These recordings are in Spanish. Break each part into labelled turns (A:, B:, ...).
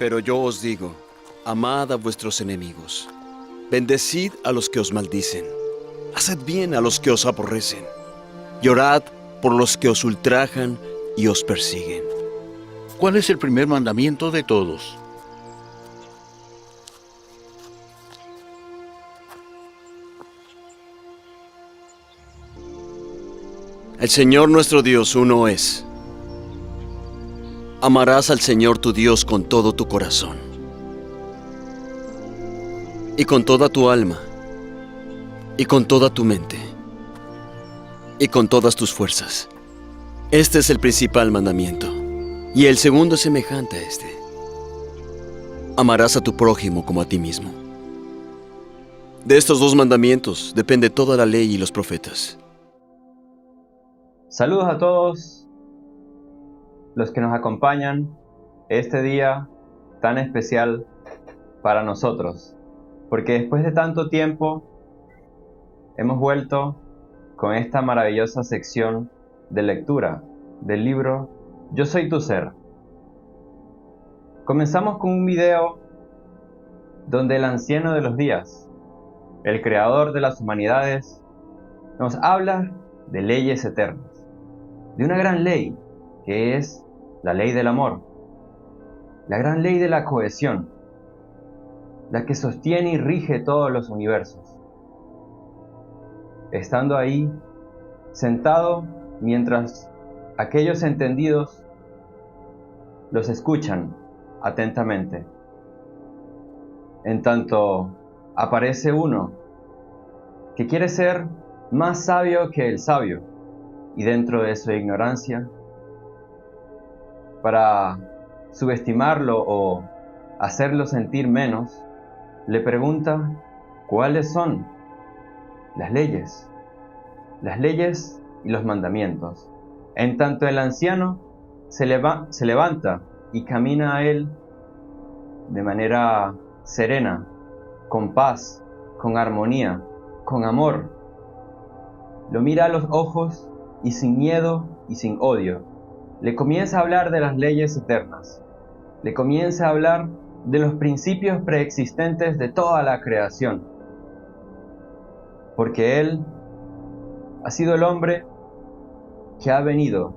A: Pero yo os digo, amad a vuestros enemigos, bendecid a los que os maldicen, haced bien a los que os aborrecen, y orad por los que os ultrajan y os persiguen.
B: ¿Cuál es el primer mandamiento de todos?
A: El Señor nuestro Dios uno es. Amarás al Señor tu Dios con todo tu corazón, y con toda tu alma, y con toda tu mente, y con todas tus fuerzas. Este es el principal mandamiento, y el segundo es semejante a este. Amarás a tu prójimo como a ti mismo. De estos dos mandamientos depende toda la ley y los profetas.
C: Saludos a todos los que nos acompañan este día tan especial para nosotros, porque después de tanto tiempo hemos vuelto con esta maravillosa sección de lectura del libro Yo soy tu ser. Comenzamos con un video donde el anciano de los días, el creador de las humanidades, nos habla de leyes eternas, de una gran ley que es la ley del amor, la gran ley de la cohesión, la que sostiene y rige todos los universos. Estando ahí, sentado, mientras aquellos entendidos los escuchan atentamente. En tanto, aparece uno que quiere ser más sabio que el sabio, y dentro de su ignorancia, para subestimarlo o hacerlo sentir menos, le pregunta cuáles son las leyes y los mandamientos. En tanto el anciano se levanta y camina a él de manera serena, con paz, con armonía, con amor. Lo mira a los ojos y sin miedo y sin odio le comienza a hablar de las leyes eternas. Le comienza a hablar de los principios preexistentes de toda la creación. Porque Él ha sido el hombre que ha venido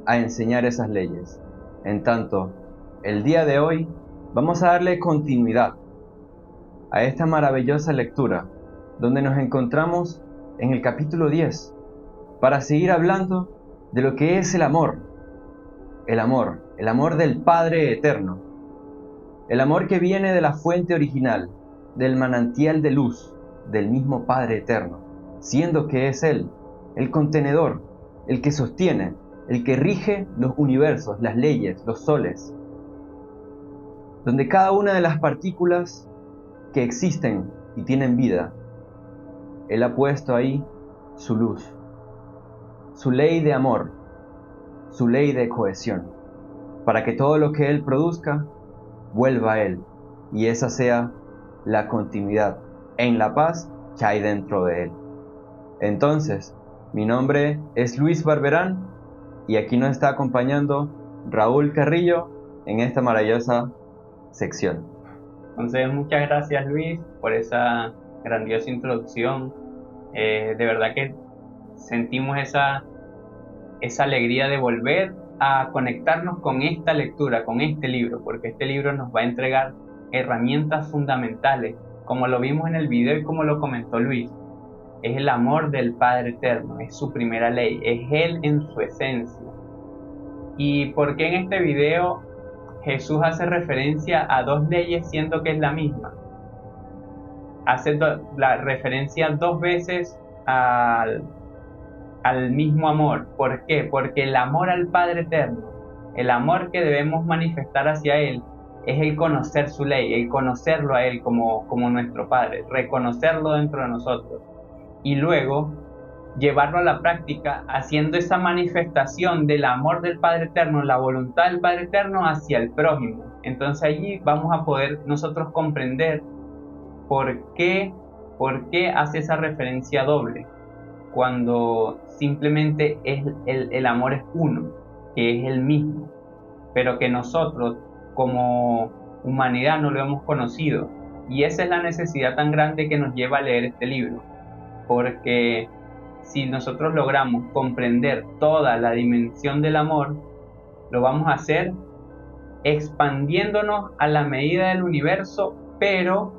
C: a enseñar esas leyes. En tanto, el día de hoy vamos a darle continuidad a esta maravillosa lectura, donde nos encontramos en el capítulo 10, para seguir hablando de lo que es el amor del Padre eterno, el amor que viene de la fuente original, del manantial de luz, del mismo Padre eterno, siendo que es Él, el contenedor, el que sostiene, el que rige los universos, las leyes, los soles, donde cada una de las partículas que existen y tienen vida, Él ha puesto ahí su luz, su ley de amor, su ley de cohesión, para que todo lo que Él produzca vuelva a Él, y esa sea la continuidad en la paz que hay dentro de Él. Entonces, mi nombre es Luis Barberán, y aquí nos está acompañando Raúl Carrillo en esta maravillosa sección.
D: Entonces, muchas gracias Luis por esa grandiosa introducción. De verdad que sentimos esa alegría de volver a conectarnos con esta lectura, con este libro, porque este libro nos va a entregar herramientas fundamentales, como lo vimos en el video y como lo comentó Luis. Es el amor del Padre Eterno, es su primera ley, es Él en su esencia. ¿Y por qué en este video Jesús hace referencia a dos leyes siendo que es la misma? Hace la referencia dos veces al mismo amor. ¿Por qué? Porque el amor al Padre Eterno, el amor que debemos manifestar hacia Él, es el conocer su ley, el conocerlo a Él como nuestro Padre, reconocerlo dentro de nosotros y luego llevarlo a la práctica haciendo esa manifestación del amor del Padre Eterno, la voluntad del Padre Eterno hacia el prójimo. Entonces allí vamos a poder nosotros comprender por qué hace esa referencia doble, cuando simplemente el amor es uno, que es el mismo, pero que nosotros como humanidad no lo hemos conocido. Y esa es la necesidad tan grande que nos lleva a leer este libro. Porque si nosotros logramos comprender toda la dimensión del amor, lo vamos a hacer expandiéndonos a la medida del universo, pero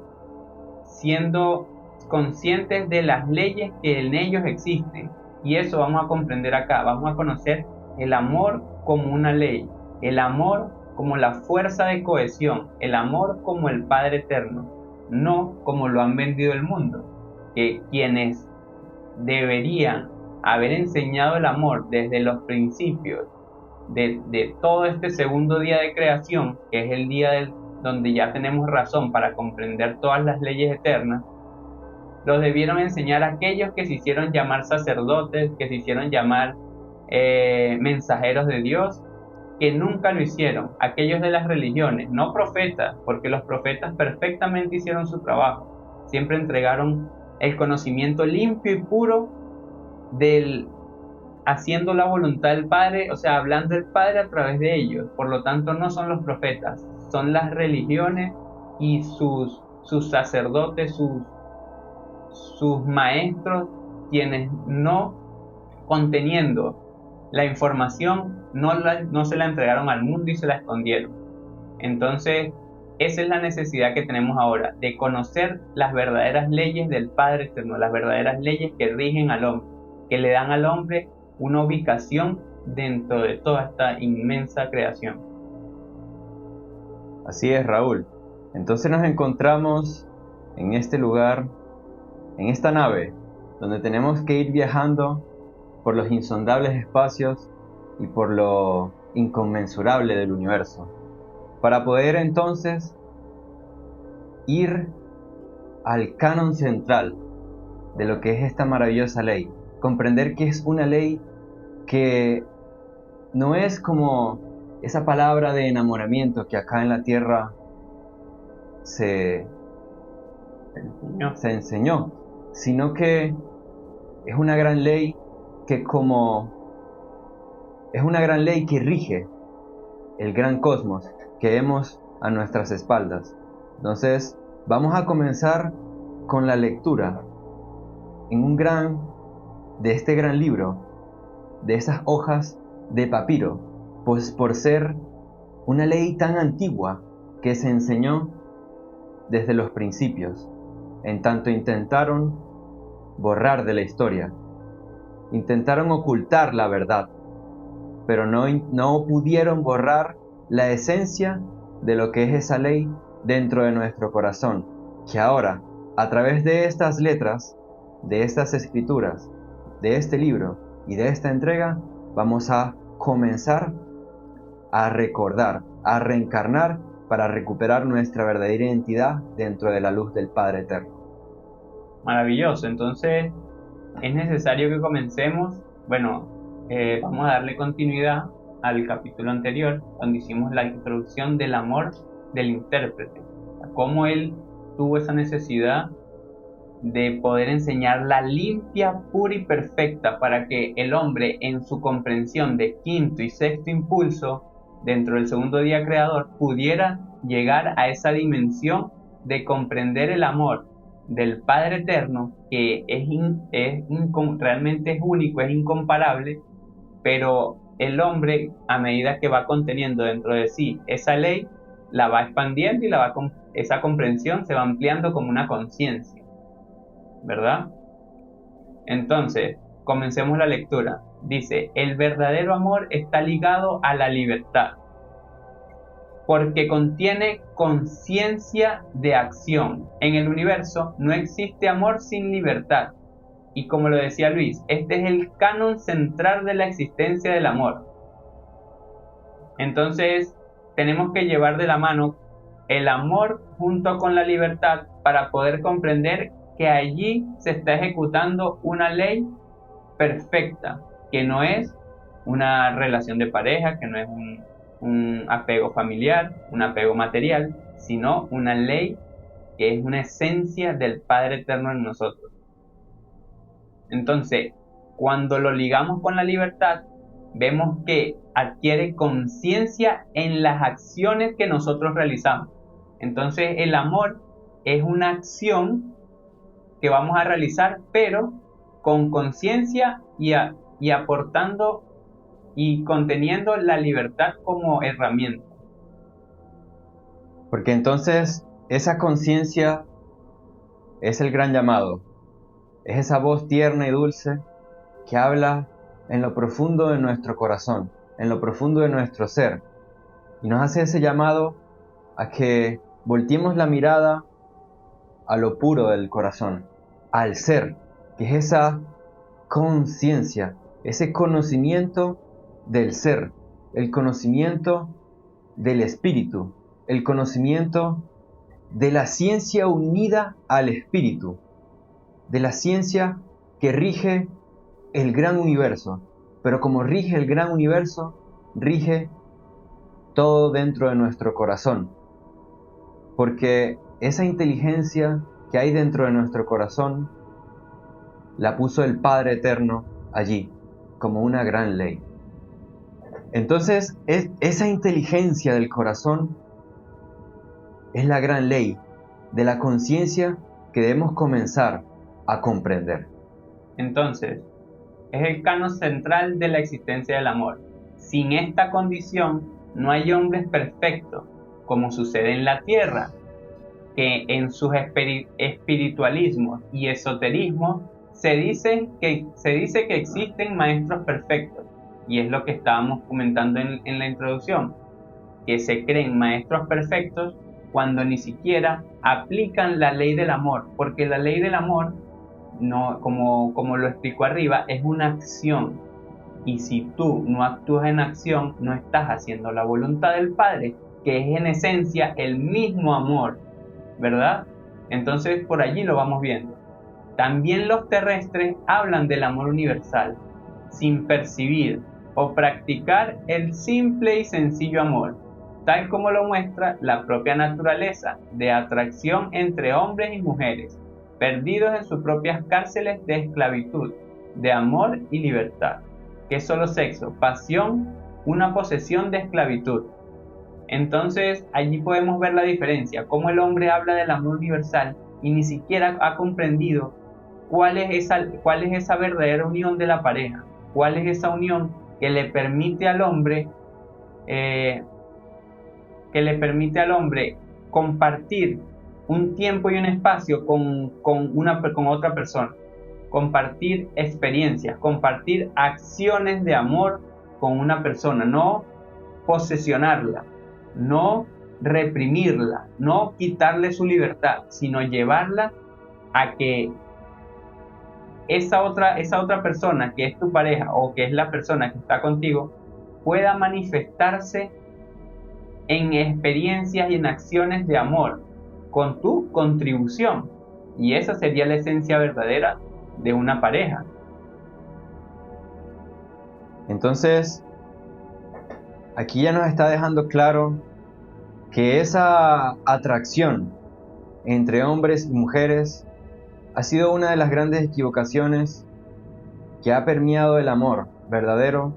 D: siendo conscientes de las leyes que en ellos existen. Y eso vamos a comprender acá. Vamos a conocer el amor como una ley, el amor como la fuerza de cohesión, el amor como el Padre Eterno, no como lo han vendido el mundo, que quienes deberían haber enseñado el amor desde los principios de todo este segundo día de creación, que es el día donde ya tenemos razón para comprender todas las leyes eternas, los debieron enseñar aquellos que se hicieron llamar sacerdotes, que se hicieron llamar mensajeros de Dios, que nunca lo hicieron, aquellos de las religiones, no profetas, porque los profetas perfectamente hicieron su trabajo, siempre entregaron el conocimiento limpio y puro haciendo la voluntad del Padre, o sea, hablando del Padre a través de ellos. Por lo tanto, no son los profetas, son las religiones y sus sacerdotes, sus maestros, quienes no conteniendo la información, no se la entregaron al mundo y se la escondieron. Entonces, esa es la necesidad que tenemos ahora, de conocer las verdaderas leyes del Padre Eterno, las verdaderas leyes que rigen al hombre, que le dan al hombre una ubicación dentro de toda esta inmensa creación.
C: Así es, Raúl. Entonces nos encontramos en este lugar, en esta nave, donde tenemos que ir viajando por los insondables espacios y por lo inconmensurable del universo, para poder entonces ir al canon central de lo que es esta maravillosa ley, comprender que es una ley que no es como esa palabra de enamoramiento que acá en la tierra se enseñó, sino que es una gran ley que es una gran ley que rige el gran cosmos que vemos a nuestras espaldas. Entonces vamos a comenzar con la lectura de este gran libro, de esas hojas de papiro, pues por ser una ley tan antigua que se enseñó desde los principios, en tanto intentaron borrar de la historia, intentaron ocultar la verdad, pero no pudieron borrar la esencia de lo que es esa ley dentro de nuestro corazón, que ahora, a través de estas letras, de estas escrituras, de este libro y de esta entrega, vamos a comenzar a recordar, a reencarnar para recuperar nuestra verdadera identidad dentro de la luz del Padre Eterno.
D: Maravilloso. Entonces es necesario que comencemos. Vamos a darle continuidad al capítulo anterior, donde hicimos la introducción del amor del intérprete, cómo él tuvo esa necesidad de poder enseñar la limpia, pura y perfecta, para que el hombre, en su comprensión de quinto y sexto impulso dentro del segundo día creador, pudiera llegar a esa dimensión de comprender el amor del Padre Eterno, que realmente es único, es incomparable, pero el hombre, a medida que va conteniendo dentro de sí esa ley, la va expandiendo y esa comprensión se va ampliando como una conciencia, ¿verdad? Entonces, comencemos la lectura. Dice: el verdadero amor está ligado a la libertad, porque contiene conciencia de acción. En el universo no existe amor sin libertad. Y como lo decía Luis, este es el canon central de la existencia del amor. Entonces, tenemos que llevar de la mano el amor junto con la libertad para poder comprender que allí se está ejecutando una ley perfecta, que no es una relación de pareja, que no es un apego familiar, un apego material, sino una ley que es una esencia del Padre Eterno en nosotros. Entonces, cuando lo ligamos con la libertad, vemos que adquiere conciencia en las acciones que nosotros realizamos. Entonces el amor es una acción que vamos a realizar, pero con conciencia y aportando y conteniendo la libertad como herramienta.
C: Porque entonces esa conciencia es el gran llamado, es esa voz tierna y dulce que habla en lo profundo de nuestro corazón, en lo profundo de nuestro ser, y nos hace ese llamado a que volteemos la mirada a lo puro del corazón, al ser, que es esa conciencia, ese conocimiento del ser, el conocimiento del espíritu, el conocimiento de la ciencia unida al espíritu, de la ciencia que rige el gran universo, pero como rige el gran universo, rige todo dentro de nuestro corazón, porque esa inteligencia que hay dentro de nuestro corazón la puso el Padre Eterno allí, como una gran ley. Entonces, esa inteligencia del corazón es la gran ley de la conciencia que debemos comenzar a comprender.
D: Entonces, es el canon central de la existencia del amor. Sin esta condición, no hay hombres perfectos, como sucede en la tierra, que en sus espiritualismos y esoterismos se dice que existen maestros perfectos, y es lo que estábamos comentando en la introducción, que se creen maestros perfectos cuando ni siquiera aplican la ley del amor, porque la ley del amor, no, como lo explico arriba, es una acción, y si tú no actúas en acción, no estás haciendo la voluntad del Padre, que es en esencia el mismo amor, ¿verdad? Entonces por allí lo vamos viendo. También los terrestres hablan del amor universal, sin percibir o practicar el simple y sencillo amor, tal como lo muestra la propia naturaleza de atracción entre hombres y mujeres, perdidos en sus propias cárceles de esclavitud, de amor y libertad, que es solo sexo, pasión, una posesión de esclavitud. Entonces allí podemos ver la diferencia, cómo el hombre habla del amor universal y ni siquiera ha comprendido cuál es esa verdadera unión de la pareja, cuál es esa unión que le permite al hombre compartir un tiempo y un espacio con otra persona, compartir experiencias, compartir acciones de amor con una persona, no posesionarla, no reprimirla, no quitarle su libertad, sino llevarla a que esa otra persona que es tu pareja o que es la persona que está contigo pueda manifestarse en experiencias y en acciones de amor con tu contribución, y esa sería la esencia verdadera de una pareja.
C: Entonces, aquí ya nos está dejando claro que esa atracción entre hombres y mujeres ha sido una de las grandes equivocaciones que ha permeado el amor verdadero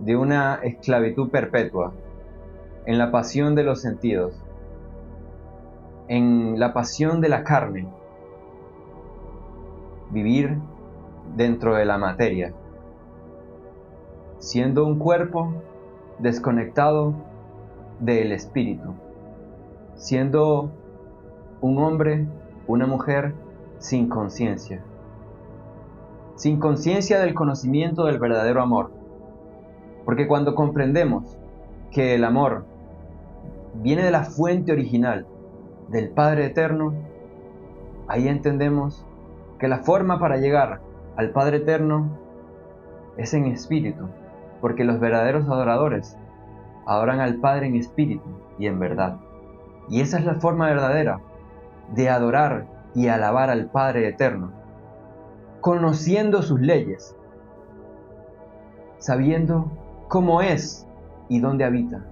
C: de una esclavitud perpetua, en la pasión de los sentidos, en la pasión de la carne, vivir dentro de la materia, siendo un cuerpo desconectado del espíritu, siendo un hombre, una mujer sin conciencia del conocimiento del verdadero amor. Porque cuando comprendemos que el amor viene de la fuente original del Padre Eterno, ahí entendemos que la forma para llegar al Padre Eterno es en espíritu, porque los verdaderos adoradores adoran al Padre en espíritu y en verdad. Y esa es la forma verdadera de adorar y alabar al Padre Eterno, conociendo sus leyes, sabiendo cómo es y dónde habita,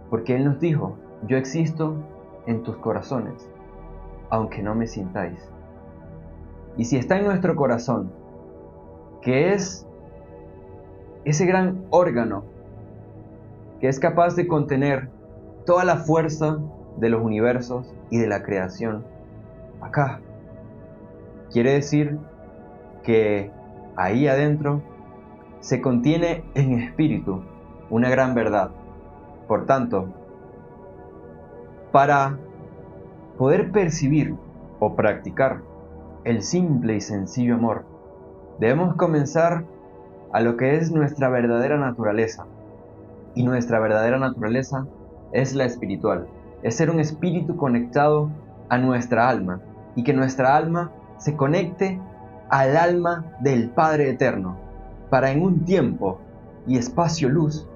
C: porque Él nos dijo: yo existo en tus corazones, aunque no me sintáis. Y si está en nuestro corazón, que es ese gran órgano que es capaz de contener toda la fuerza de los universos y de la creación acá. Quiere decir que ahí adentro se contiene en espíritu una gran verdad. Por tanto, para poder percibir o practicar el simple y sencillo amor, debemos comenzar a lo que es nuestra verdadera naturaleza. Y nuestra verdadera naturaleza es la espiritual. Es ser un espíritu conectado a nuestra alma y que nuestra alma se conecte al alma del Padre Eterno, para en un tiempo y espacio luz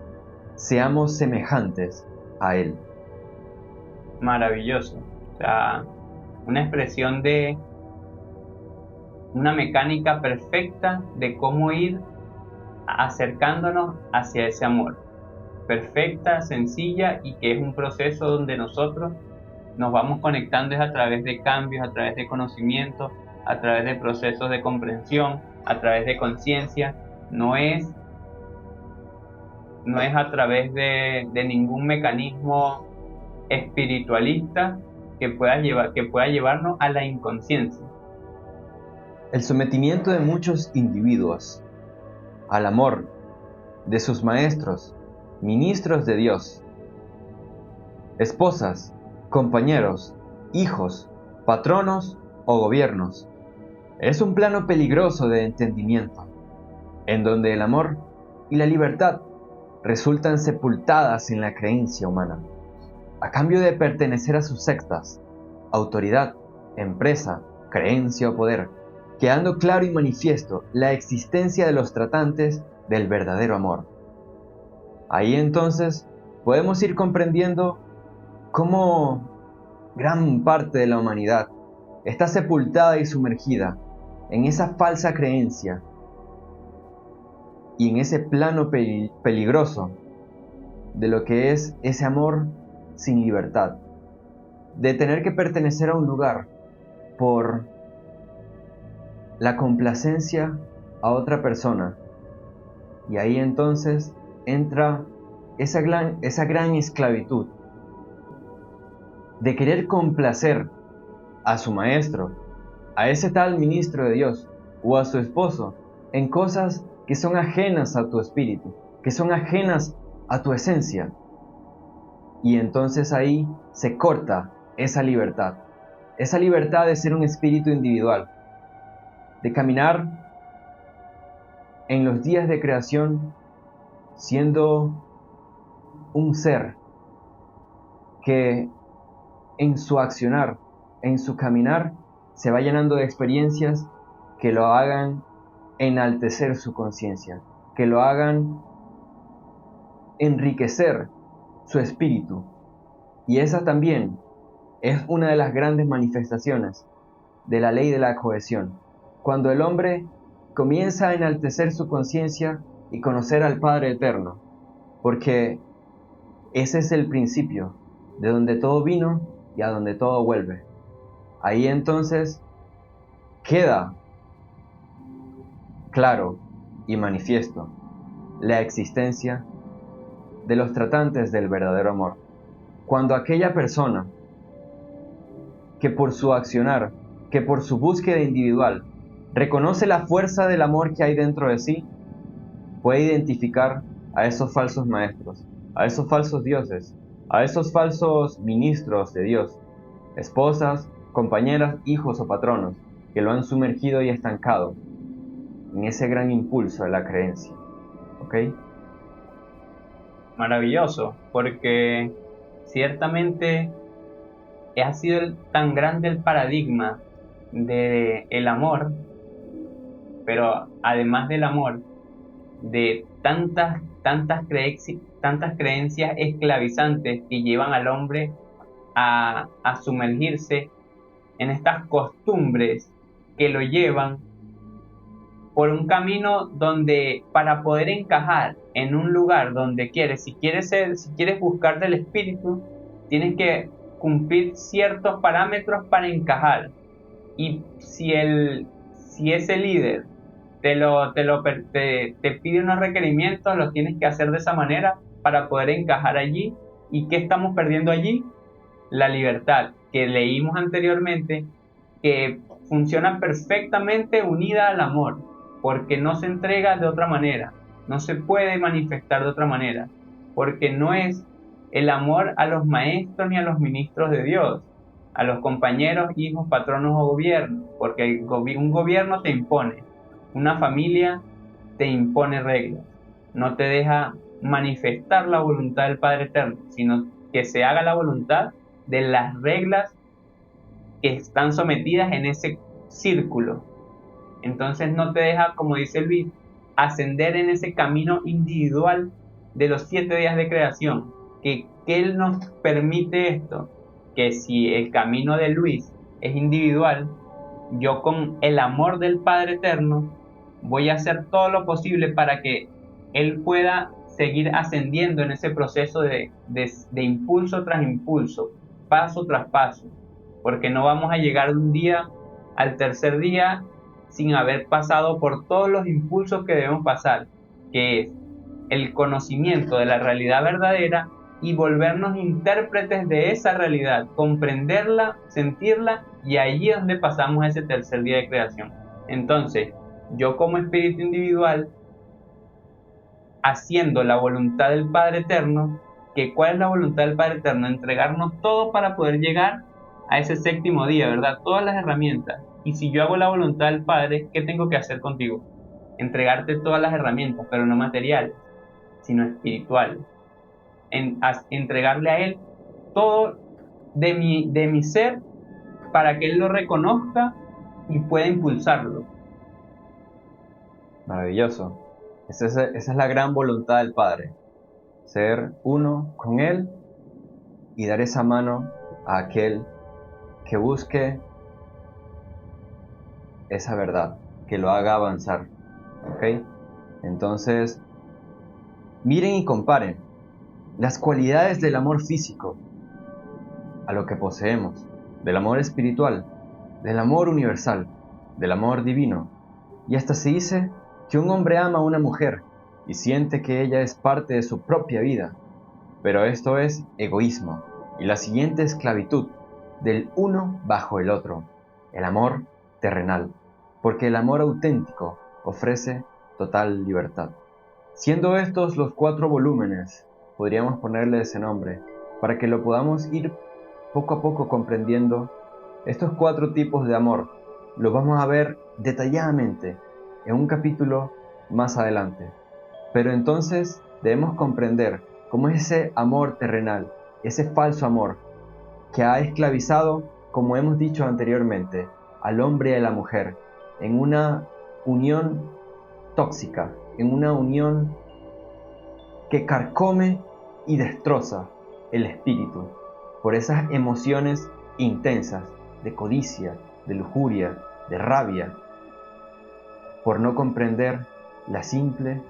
C: seamos semejantes a Él.
D: Maravilloso. O sea, una expresión de una mecánica perfecta de cómo ir acercándonos hacia ese amor. Perfecta, sencilla, y que es un proceso donde nosotros nos vamos conectando es a través de cambios, a través de conocimiento, a través de procesos de comprensión, a través de conciencia. No es a través de ningún mecanismo espiritualista que pueda llevarnos a la inconsciencia.
C: El sometimiento de muchos individuos al amor de sus maestros, ministros de Dios, esposas, compañeros, hijos, patronos o gobiernos, es un plano peligroso de entendimiento, en donde el amor y la libertad resultan sepultadas en la creencia humana, a cambio de pertenecer a sus sectas, autoridad, empresa, creencia o poder, quedando claro y manifiesto la existencia de los tratantes del verdadero amor. Ahí entonces podemos ir comprendiendo cómo gran parte de la humanidad está sepultada y sumergida en esa falsa creencia y en ese plano peligroso de lo que es ese amor sin libertad, de tener que pertenecer a un lugar por la complacencia a otra persona. Y ahí entonces entra esa gran esclavitud de querer complacer a su maestro, a ese tal ministro de Dios o a su esposo en cosas que son ajenas a tu espíritu, que son ajenas a tu esencia. Y entonces ahí se corta esa libertad de ser un espíritu individual, de caminar en los días de creación siendo un ser que en su accionar, en su caminar, se va llenando de experiencias que lo hagan enaltecer su conciencia, que lo hagan enriquecer su espíritu. Y esa también es una de las grandes manifestaciones de la ley de la cohesión. Cuando el hombre comienza a enaltecer su conciencia y conocer al Padre Eterno, porque ese es el principio, de donde todo vino y a donde todo vuelve. Ahí entonces queda claro y manifiesto la existencia de los tratantes del verdadero amor. Cuando aquella persona que por su accionar, que por su búsqueda individual, reconoce la fuerza del amor que hay dentro de sí, puede identificar a esos falsos maestros, a esos falsos dioses, a esos falsos ministros de Dios, esposas, compañeras, hijos o patronos, que lo han sumergido y estancado en ese gran impulso de la creencia. ¿Ok?
D: Maravilloso, porque ciertamente ha sido tan grande el paradigma del amor, pero además del amor, de tantas creencias esclavizantes que llevan al hombre a sumergirse en estas costumbres que lo llevan por un camino donde, para poder encajar en un lugar donde quieres, si quieres buscar del espíritu, tienes que cumplir ciertos parámetros para encajar. Y si ese líder te pide unos requerimientos, los tienes que hacer de esa manera para poder encajar allí. ¿Y qué estamos perdiendo allí? la libertad que leímos anteriormente, que funciona perfectamente unida al amor, porque no se entrega de otra manera, no se puede manifestar de otra manera, porque no es el amor a los maestros ni a los ministros de Dios, a los compañeros, hijos, patronos o gobiernos, porque un gobierno te impone, una familia te impone reglas, no te deja manifestar la voluntad del Padre Eterno, sino que se haga la voluntad de las reglas que están sometidas en ese círculo. Entonces no te deja, como dice Luis, ascender en ese camino individual de los 7 días de creación. Que Él nos permite esto, que si el camino de Luis es individual, yo con el amor del Padre Eterno voy a hacer todo lo posible para que Él pueda seguir ascendiendo en ese proceso de impulso tras impulso, paso tras paso, porque no vamos a llegar de un día al tercer día sin haber pasado por todos los impulsos que debemos pasar, que es el conocimiento de la realidad verdadera y volvernos intérpretes de esa realidad, comprenderla, sentirla, y allí es donde pasamos ese tercer día de creación. Entonces, yo como espíritu individual, haciendo la voluntad del Padre Eterno, que ¿cuál es la voluntad del Padre Eterno? Entregarnos todo para poder llegar a ese séptimo día, ¿verdad? Todas las herramientas. Y si yo hago la voluntad del Padre, ¿qué tengo que hacer contigo? Entregarte todas las herramientas, pero no materiales, sino espirituales. Entregarle a Él todo de mi ser para que Él lo reconozca y pueda impulsarlo.
C: Maravilloso. Esa es la gran voluntad del Padre. Ser uno con Él y dar esa mano a aquel que busque esa verdad, que lo haga avanzar. ¿Ok? Entonces, miren y comparen las cualidades del amor físico a lo que poseemos, del amor espiritual, del amor universal, del amor divino. Y hasta se dice que un hombre ama a una mujer y siente que ella es parte de su propia vida. Pero esto es egoísmo y la siguiente esclavitud del uno bajo el otro, el amor terrenal, porque el amor auténtico ofrece total libertad. Siendo estos los 4 volúmenes, podríamos ponerle ese nombre, para que lo podamos ir poco a poco comprendiendo. Estos 4 tipos de amor los vamos a ver detalladamente en un capítulo más adelante. Pero entonces debemos comprender cómo es ese amor terrenal, ese falso amor, que ha esclavizado, como hemos dicho anteriormente, al hombre y a la mujer, en una unión tóxica, en una unión que carcome y destroza el espíritu por esas emociones intensas de codicia, de lujuria, de rabia, por no comprender la simple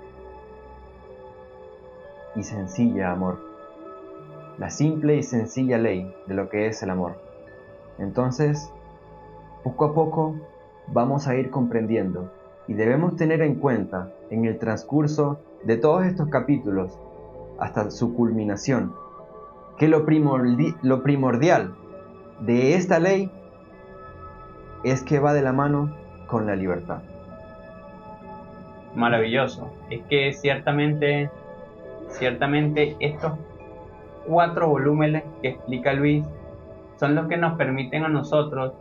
C: y sencilla amor, la simple y sencilla ley de lo que es el amor. Entonces, poco a poco vamos a ir comprendiendo y debemos tener en cuenta en el transcurso de todos estos capítulos hasta su culminación que lo primordial de esta ley es que va de la mano con la libertad.
D: Maravilloso. Es que ciertamente estos 4 volúmenes que explica Luis son los que nos permiten a nosotros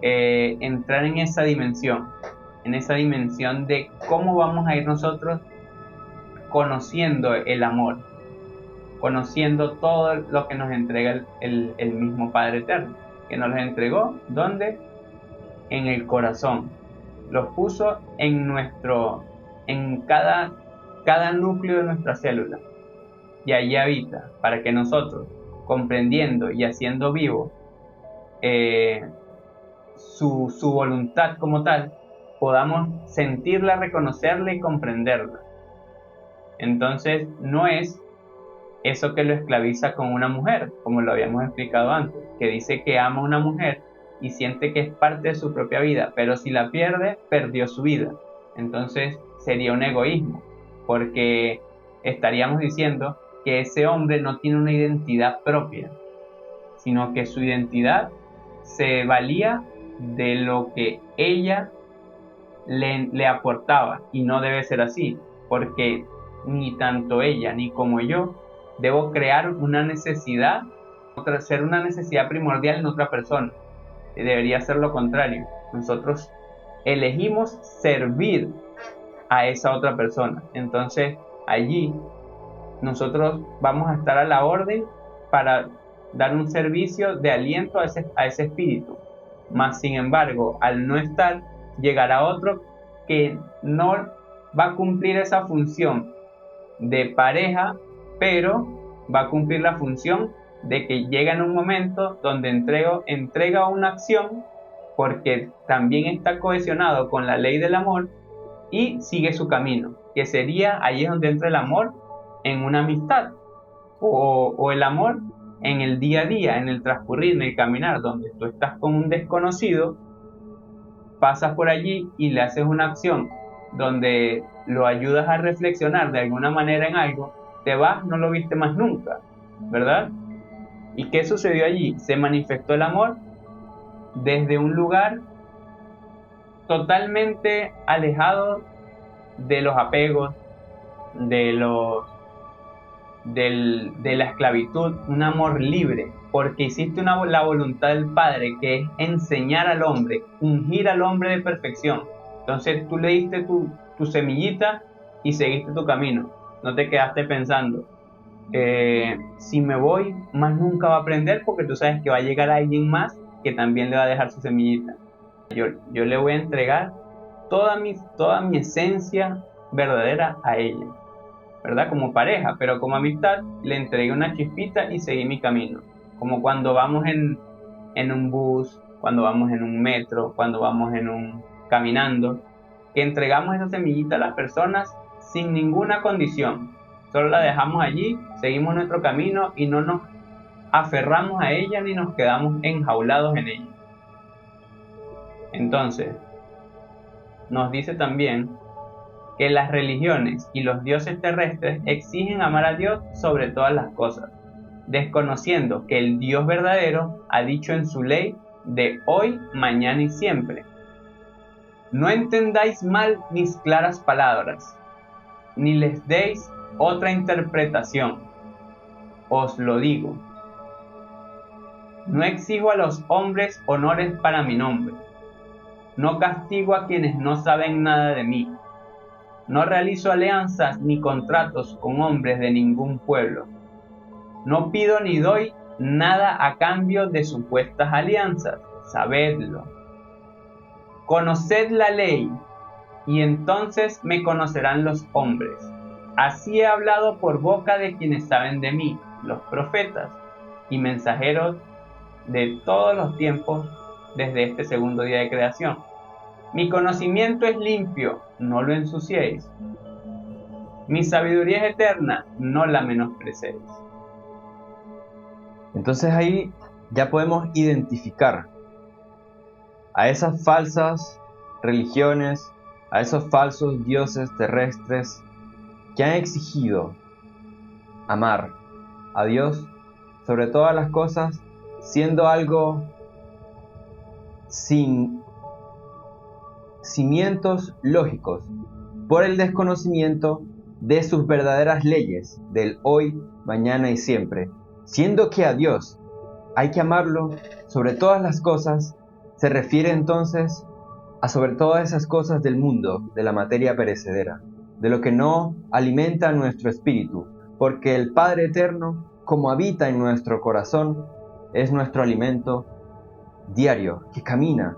D: entrar en esa dimensión de cómo vamos a ir nosotros conociendo el amor, conociendo todo lo que nos entrega el mismo Padre Eterno, que nos lo entregó, ¿dónde? En el corazón. Los puso en cada núcleo de nuestra célula, y allí habita, para que nosotros, comprendiendo y haciendo vivo su voluntad como tal, podamos sentirla, reconocerla y comprenderla. Entonces, no es eso que lo esclaviza con una mujer, como lo habíamos explicado antes, que dice que ama a una mujer y siente que es parte de su propia vida, pero si la pierde, perdió su vida. Entonces sería un egoísmo, porque estaríamos diciendo que ese hombre no tiene una identidad propia, sino que su identidad se valía de lo que ella le aportaba, y no debe ser así, porque ni tanto ella ni como yo debo crear una necesidad, ser una necesidad primordial en otra persona. Debería ser lo contrario. Nosotros elegimos servir a esa otra persona. Entonces allí nosotros vamos a estar a la orden para dar un servicio de aliento a ese espíritu. Mas sin embargo, al no estar, llegará otro que no va a cumplir esa función de pareja, pero va a cumplir la función de que llega en un momento donde entrega una acción, porque también está cohesionado con la ley del amor y sigue su camino, que sería, ahí es donde entra el amor en una amistad, o el amor en el día a día, en el transcurrir, en el caminar, donde tú estás con un desconocido, pasas por allí y le haces una acción donde lo ayudas a reflexionar de alguna manera en algo, te vas, no lo viste más nunca, ¿verdad? ¿Y qué sucedió allí? Se manifestó el amor desde un lugar totalmente alejado de los apegos, de la esclavitud, un amor libre, porque hiciste la voluntad del Padre, que es enseñar al hombre, ungir al hombre de perfección. Entonces tú le diste tu semillita y seguiste tu camino, no te quedaste pensando, si me voy, más nunca va a aprender, porque tú sabes que va a llegar alguien más que también le va a dejar su semillita. Yo le voy a entregar toda mi esencia verdadera a ella, ¿verdad? Como pareja, pero como amistad le entregué una chispita y seguí mi camino. Como cuando vamos en un bus, cuando vamos en un metro, cuando vamos caminando, que entregamos esa semillita a las personas sin ninguna condición. Solo la dejamos allí, seguimos nuestro camino y no nos aferramos a ella ni nos quedamos enjaulados en ella. Entonces, nos dice también que las religiones y los dioses terrestres exigen amar a Dios sobre todas las cosas, desconociendo que el Dios verdadero ha dicho en su ley de hoy, mañana y siempre: no entendáis mal mis claras palabras, ni les deis otra interpretación. Os lo digo, no exijo a los hombres honores para mi nombre, no castigo a quienes no saben nada de mí, no realizo alianzas ni contratos con hombres de ningún pueblo, no pido ni doy nada a cambio de supuestas alianzas, sabedlo. Conoced la ley, y entonces me conocerán los hombres. Así he hablado por boca de quienes saben de mí, los profetas y mensajeros de todos los tiempos desde este segundo día de creación. Mi conocimiento es limpio, no lo ensuciéis. Mi sabiduría es eterna, no la menosprecéis.
C: Entonces ahí ya podemos identificar a esas falsas religiones, a esos falsos dioses terrestres que han exigido amar a Dios sobre todas las cosas, siendo algo sin cimientos lógicos, por el desconocimiento de sus verdaderas leyes del hoy, mañana y siempre, siendo que a Dios hay que amarlo sobre todas las cosas. Se refiere entonces a sobre todas esas cosas del mundo, de la materia perecedera, de lo que no alimenta nuestro espíritu, porque el Padre Eterno, como habita en nuestro corazón, es nuestro alimento diario, que camina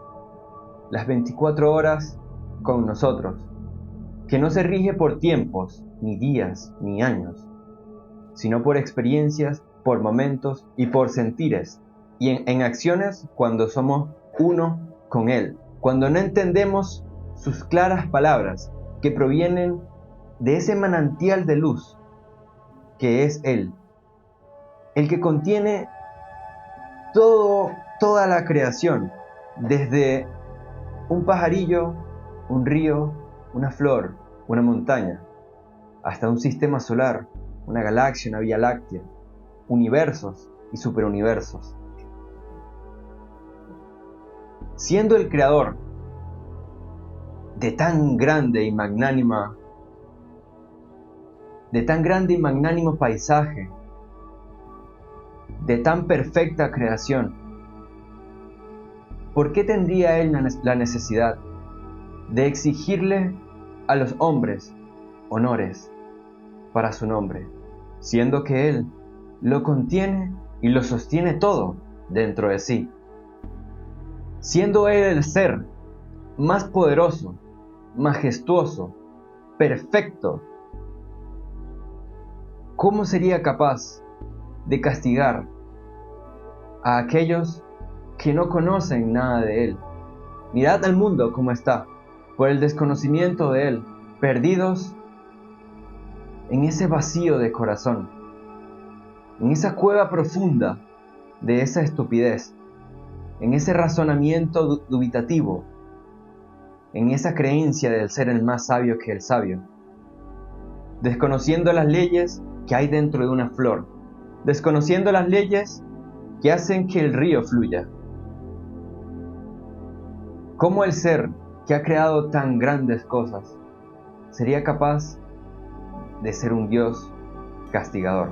C: las 24 horas con nosotros, que no se rige por tiempos, ni días, ni años, sino por experiencias, por momentos y por sentires, y en acciones cuando somos uno con Él, cuando no entendemos sus claras palabras que provienen de ese manantial de luz que es Él, el que contiene toda la creación, desde un pajarillo, un río, una flor, una montaña, hasta un sistema solar, una galaxia, una vía láctea, universos y superuniversos. siendo el creador de tan grande y magnánimo paisaje, de tan perfecta creación, ¿por qué tendría él la necesidad de exigirle a los hombres honores para su nombre, siendo que él lo contiene y lo sostiene todo dentro de sí? Siendo él el ser más poderoso, majestuoso, perfecto, ¿cómo sería capaz de castigar a aquellos que no conocen nada de él? Mirad al mundo como está, por el desconocimiento de él, perdidos en ese vacío de corazón, en esa cueva profunda de esa estupidez, en ese razonamiento dubitativo, en esa creencia del ser el más sabio que el sabio, desconociendo las leyes que hay dentro de una flor, desconociendo las leyes que hacen que el río fluya. ¿Cómo el ser que ha creado tan grandes cosas sería capaz de ser un Dios castigador?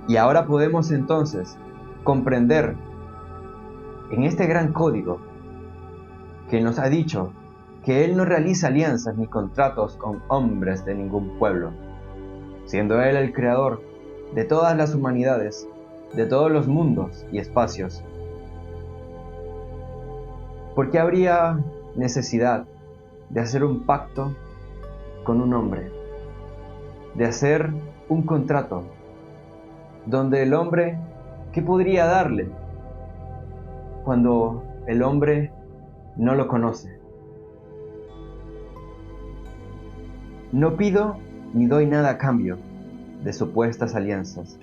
C: Y ahora podemos entonces comprender en este gran código que nos ha dicho que Él no realiza alianzas ni contratos con hombres de ningún pueblo, siendo Él el creador de todas las humanidades, de todos los mundos y espacios. ¿Por qué habría necesidad de hacer un pacto con un hombre? De hacer un contrato donde el hombre, ¿qué podría darle cuando el hombre no lo conoce? No pido ni doy nada a cambio de supuestas alianzas,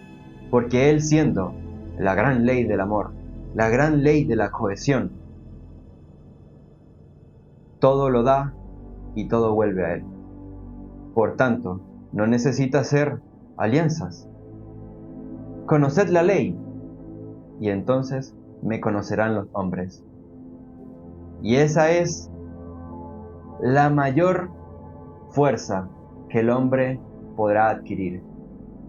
C: porque Él, siendo la gran ley del amor, la gran ley de la cohesión, todo lo da y todo vuelve a Él. Por tanto, no necesita hacer alianzas. Conoced la ley, y entonces me conocerán los hombres. Y esa es la mayor fuerza que el hombre podrá adquirir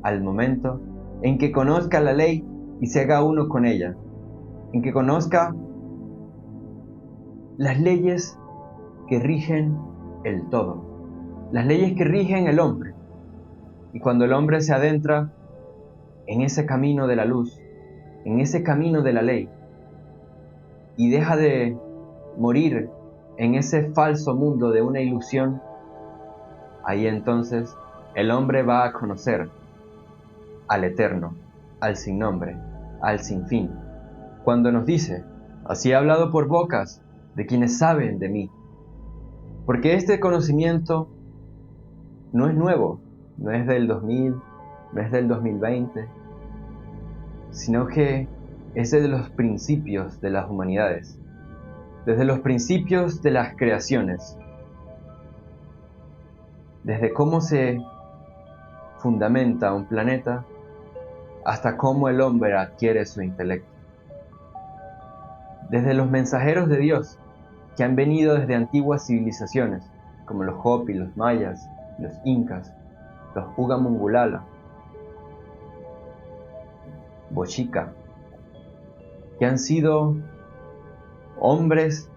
C: al momento en que conozca la ley y se haga uno con ella, en que conozca las leyes que rigen el todo, las leyes que rigen el hombre. Y cuando el hombre se adentra en ese camino de la luz, en ese camino de la ley, y deja de morir en ese falso mundo de una ilusión, ahí entonces el hombre va a conocer al Eterno, al sin nombre, al sin fin. Cuando nos dice: así he hablado por bocas de quienes saben de mí. Porque este conocimiento no es nuevo, no es del 2000, no es del 2020, sino que es de los principios de las humanidades, desde los principios de las creaciones, desde cómo se fundamenta un planeta hasta cómo el hombre adquiere su intelecto. Desde los mensajeros de Dios que han venido desde antiguas civilizaciones, como los Hopi, los mayas, los incas, los Uga Mongolala, Bochica, que han sido hombres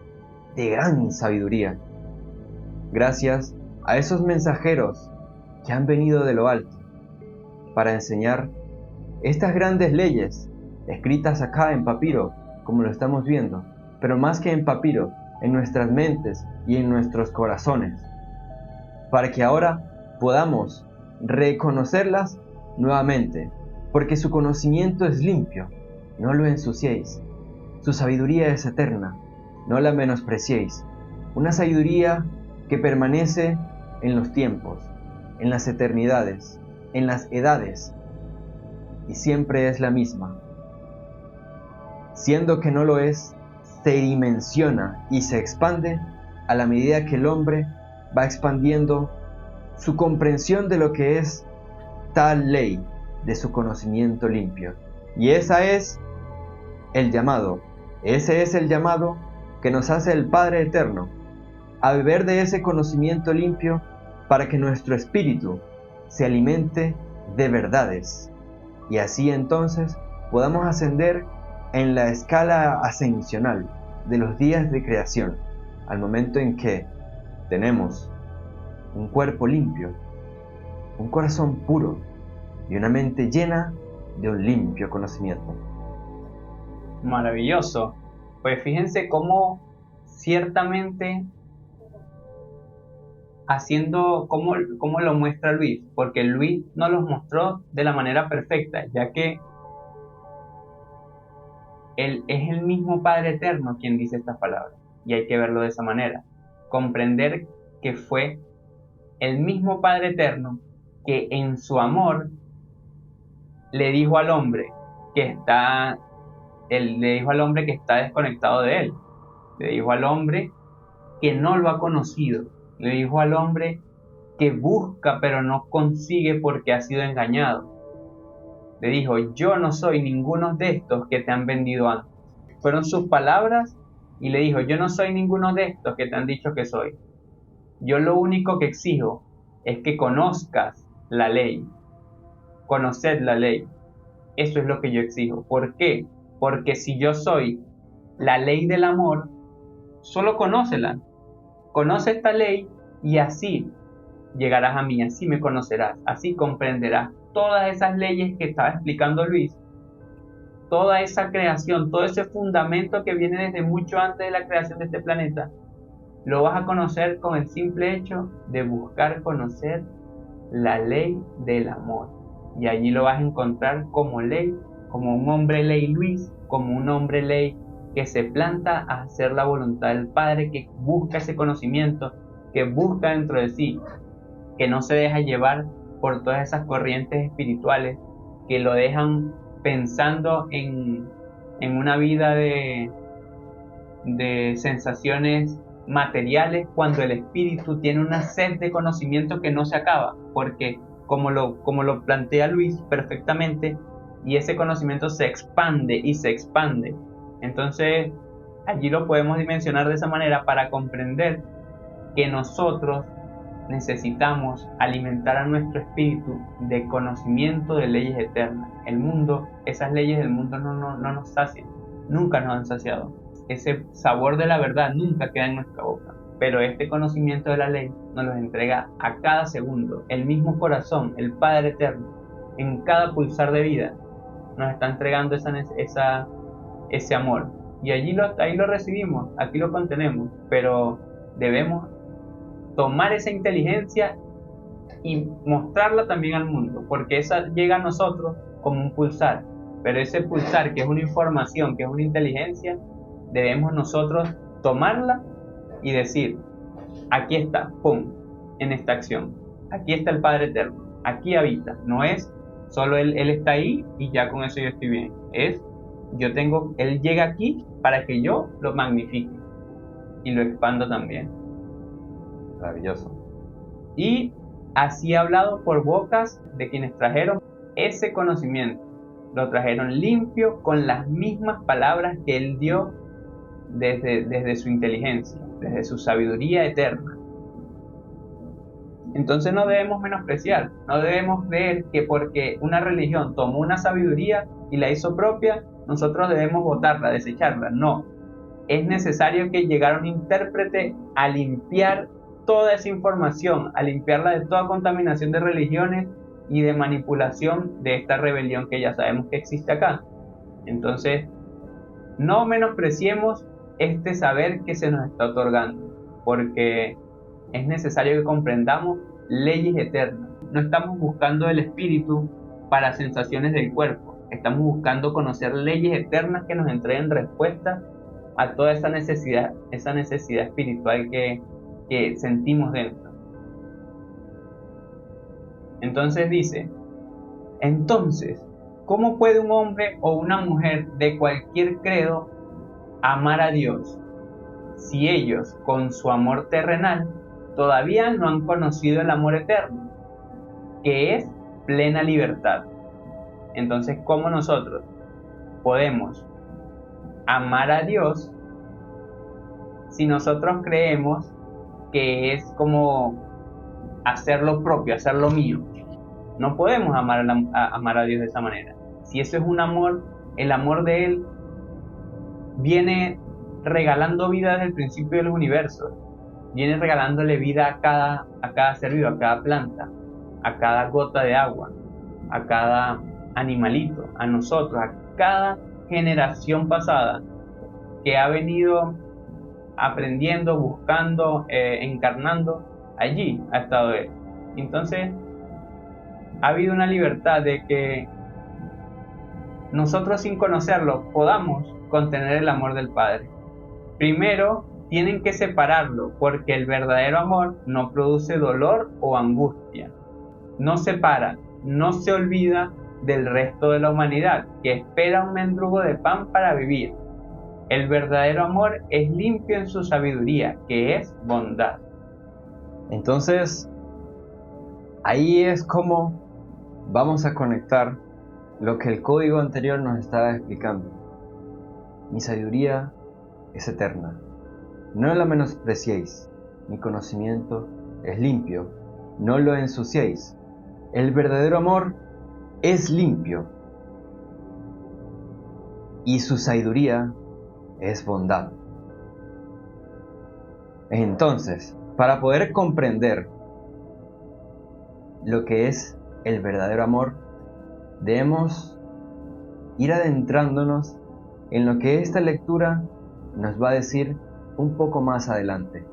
C: de gran sabiduría, gracias a esos mensajeros que han venido de lo alto para enseñar estas grandes leyes escritas acá en papiro, como lo estamos viendo, pero más que en papiro, en nuestras mentes y en nuestros corazones, para que ahora podamos reconocerlas nuevamente, porque su conocimiento es limpio, no lo ensuciéis. Su sabiduría es eterna, no la menospreciéis. Una sabiduría que permanece en los tiempos, en las eternidades, en las edades, y siempre es la misma. Siendo que no lo es, se dimensiona y se expande a la medida que el hombre va expandiendo su comprensión de lo que es tal ley, de su conocimiento limpio. Y esa es el llamado Ese es el llamado que nos hace el Padre Eterno, a beber de ese conocimiento limpio para que nuestro espíritu se alimente de verdades y así entonces podamos ascender en la escala ascensional de los días de creación, al momento en que tenemos un cuerpo limpio, un corazón puro y una mente llena de un limpio conocimiento.
D: Maravilloso. Pues fíjense cómo ciertamente haciendo cómo lo muestra Luis, porque Luis nos los mostró de la manera perfecta, ya que él es el mismo Padre Eterno quien dice estas palabras, y hay que verlo de esa manera, comprender que fue el mismo Padre Eterno que en su amor le dijo al hombre le dijo al hombre que está desconectado de él, le dijo al hombre que no lo ha conocido, le dijo al hombre que busca pero no consigue porque ha sido engañado. Le dijo, yo no soy ninguno de estos que te han vendido antes. Fueron sus palabras y le dijo, yo no soy ninguno de estos que te han dicho que soy. Yo lo único que exijo es que conozcas la ley. Conoced la ley. Eso es lo que yo exijo. ¿Por qué? Porque si yo soy la ley del amor, solo conócela. Conoce esta ley y así llegarás a mí, así me conocerás, así comprenderás todas esas leyes que estaba explicando Luis, toda esa creación, todo ese fundamento que viene desde mucho antes de la creación de este planeta. Lo vas a conocer con el simple hecho de buscar conocer la ley del amor. Y allí lo vas a encontrar como ley, como un hombre ley Luis, como un hombre ley que se planta a hacer la voluntad del Padre, que busca ese conocimiento, que busca dentro de sí, que no se deja llevar por todas esas corrientes espirituales que lo dejan pensando en una vida de sensaciones materiales, cuando el espíritu tiene una sed de conocimiento que no se acaba, porque como lo plantea Luis perfectamente, y ese conocimiento se expande y se expande. Entonces allí lo podemos dimensionar de esa manera para comprender que nosotros necesitamos alimentar a nuestro espíritu de conocimiento de leyes eternas. El mundo, esas leyes del mundo no nos sacian, nunca nos han saciado. Ese sabor de la verdad nunca queda en nuestra boca, pero este conocimiento de la ley nos lo entrega a cada segundo. El mismo corazón, el Padre Eterno, en cada pulsar de vida, nos está entregando ese amor. Y ahí lo recibimos, aquí lo contenemos, pero debemos tomar esa inteligencia y mostrarla también al mundo, porque esa llega a nosotros como un pulsar, pero ese pulsar, que es una información, que es una inteligencia, debemos nosotros tomarla y decir, aquí está, pum, en esta acción, aquí está el Padre Eterno, aquí habita. No es solo él está ahí y ya con eso yo estoy bien, él llega aquí para que yo lo magnifique y lo expando también.
C: Maravilloso.
D: Y así ha hablado por bocas de quienes trajeron ese conocimiento. Lo trajeron limpio con las mismas palabras que él dio desde su inteligencia, desde su sabiduría eterna. Entonces no debemos menospreciar, no debemos ver que porque una religión tomó una sabiduría y la hizo propia, nosotros debemos botarla, desecharla. No, es necesario que llegara un intérprete a limpiar toda esa información, a limpiarla de toda contaminación de religiones y de manipulación de esta rebelión que ya sabemos que existe acá. Entonces, no menospreciemos este saber que se nos está otorgando, porque es necesario que comprendamos leyes eternas. No estamos buscando el espíritu para sensaciones del cuerpo, estamos buscando conocer leyes eternas que nos entreguen respuesta a toda esa necesidad espiritual que sentimos dentro. Entonces dice, entonces, ¿cómo puede un hombre o una mujer de cualquier credo amar a Dios si ellos, con su amor terrenal, todavía no han conocido el amor eterno, que es plena libertad? Entonces, ¿cómo nosotros podemos amar a Dios si nosotros creemos que es como hacer lo propio, hacer lo mío? No podemos amar a Dios de esa manera. Si eso es un amor, el amor de Él viene regalando vida desde el principio del universo. Viene regalándole vida a cada ser vivo, a cada planta, a cada gota de agua, a cada animalito, a nosotros, a cada generación pasada que ha venido aprendiendo, buscando, encarnando. Allí ha estado Él. Entonces, ha habido una libertad de que nosotros, sin conocerlo, podamos contener el amor del Padre. Primero, tienen que separarlo, porque el verdadero amor no produce dolor o angustia. No separa, no se olvida del resto de la humanidad, que espera un mendrugo de pan para vivir. El verdadero amor es limpio en su sabiduría, que es bondad.
C: Entonces, ahí es como vamos a conectar lo que el código anterior nos estaba explicando. Mi sabiduría es eterna. No la menospreciéis. Mi conocimiento es limpio. No lo ensuciéis. El verdadero amor es limpio. Y su sabiduría es bondad. Entonces, para poder comprender lo que es el verdadero amor, debemos ir adentrándonos en lo que esta lectura nos va a decir un poco más adelante.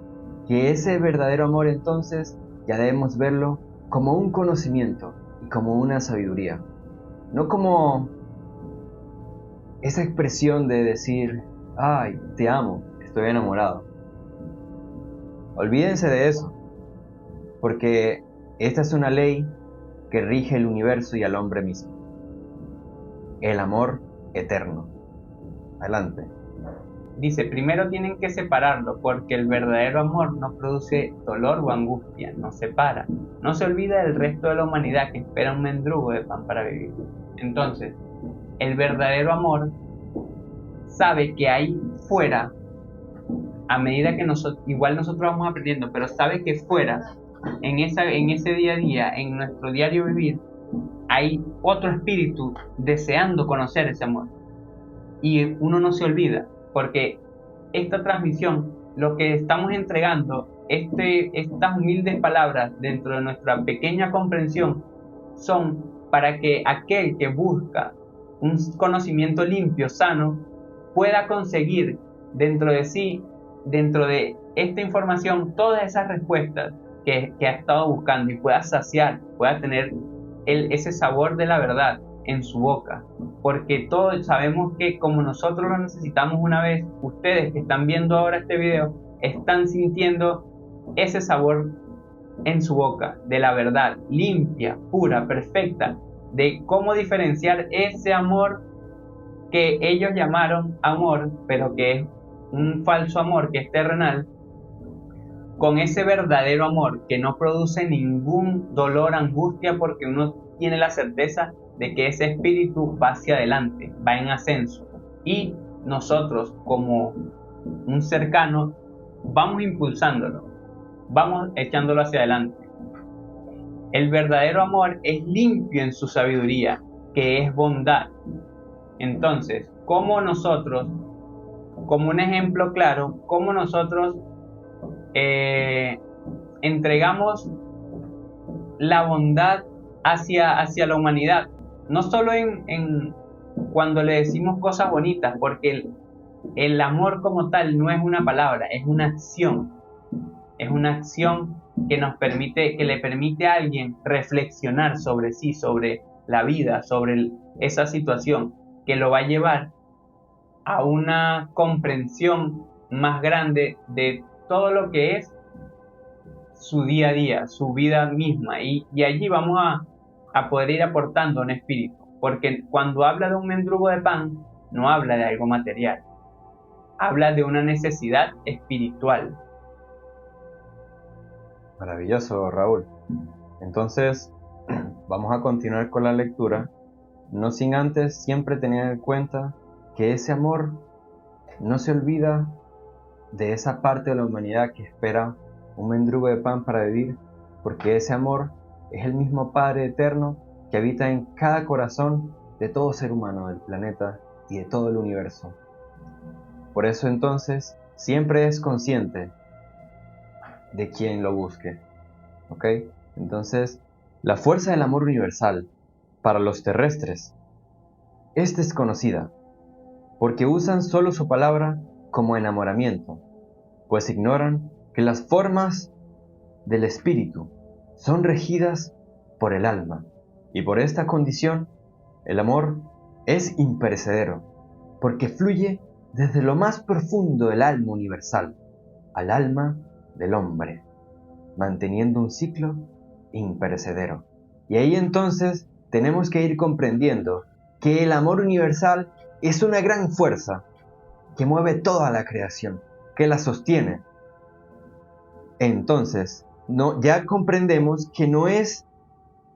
C: Que ese verdadero amor, entonces, ya debemos verlo como un conocimiento y como una sabiduría. No como esa expresión de decir, ay, te amo, estoy enamorado. Olvídense de eso, porque esta es una ley que rige el universo y al hombre mismo. El amor eterno. Adelante.
D: Dice, primero tienen que separarlo, porque el verdadero amor no produce dolor o angustia, no separa. No se olvida del resto de la humanidad que espera un mendrugo de pan para vivir. Entonces, el verdadero amor sabe que ahí fuera, a medida que igual nosotros vamos aprendiendo, pero sabe que fuera, en ese día a día, en nuestro diario vivir, hay otro espíritu deseando conocer ese amor. Y uno no se olvida, porque esta transmisión, lo que estamos entregando, estas humildes palabras dentro de nuestra pequeña comprensión, son para que aquel que busca un conocimiento limpio, sano, pueda conseguir dentro de sí, dentro de esta información, todas esas respuestas que ha estado buscando y pueda saciar, pueda tener ese sabor de la verdad en su boca, porque todos sabemos que como nosotros lo necesitamos una vez, ustedes que están viendo ahora este video están sintiendo ese sabor en su boca de la verdad limpia, pura, perfecta, de cómo diferenciar ese amor que ellos llamaron amor, pero que es un falso amor, que es terrenal, con ese verdadero amor que no produce ningún dolor, angustia, porque uno tiene la certeza de que ese espíritu va hacia adelante, va en ascenso, y nosotros como un cercano vamos impulsándolo, vamos echándolo hacia adelante. El verdadero amor es limpio en su sabiduría, que es bondad. Entonces, como nosotros, como un ejemplo claro, como nosotros entregamos la bondad hacia la humanidad, no solo en cuando le decimos cosas bonitas, porque el amor como tal no es una palabra, es una acción que le permite a alguien reflexionar sobre sí, sobre la vida, sobre esa situación, que lo va a llevar a una comprensión más grande de todo lo que es su día a día, su vida misma, y allí vamos a poder ir aportando un espíritu, porque cuando habla de un mendrugo de pan, no habla de algo material, habla de una necesidad espiritual.
C: Maravilloso, Raúl. Entonces, vamos a continuar con la lectura, no sin antes siempre tener en cuenta que ese amor no se olvida de esa parte de la humanidad que espera un mendrugo de pan para vivir, porque ese amor es el mismo Padre eterno que habita en cada corazón de todo ser humano del planeta y de todo el universo. Por eso entonces siempre es consciente de quien lo busque. ¿Ok? Entonces, la fuerza del amor universal para los terrestres es desconocida, porque usan solo su palabra como enamoramiento, pues ignoran que las formas del espíritu son regidas por el alma, y por esta condición el amor es imperecedero, porque fluye desde lo más profundo del alma universal al alma del hombre, manteniendo un ciclo imperecedero. Y ahí entonces tenemos que ir comprendiendo que el amor universal es una gran fuerza que mueve toda la creación, que la sostiene. Entonces, ya comprendemos que no es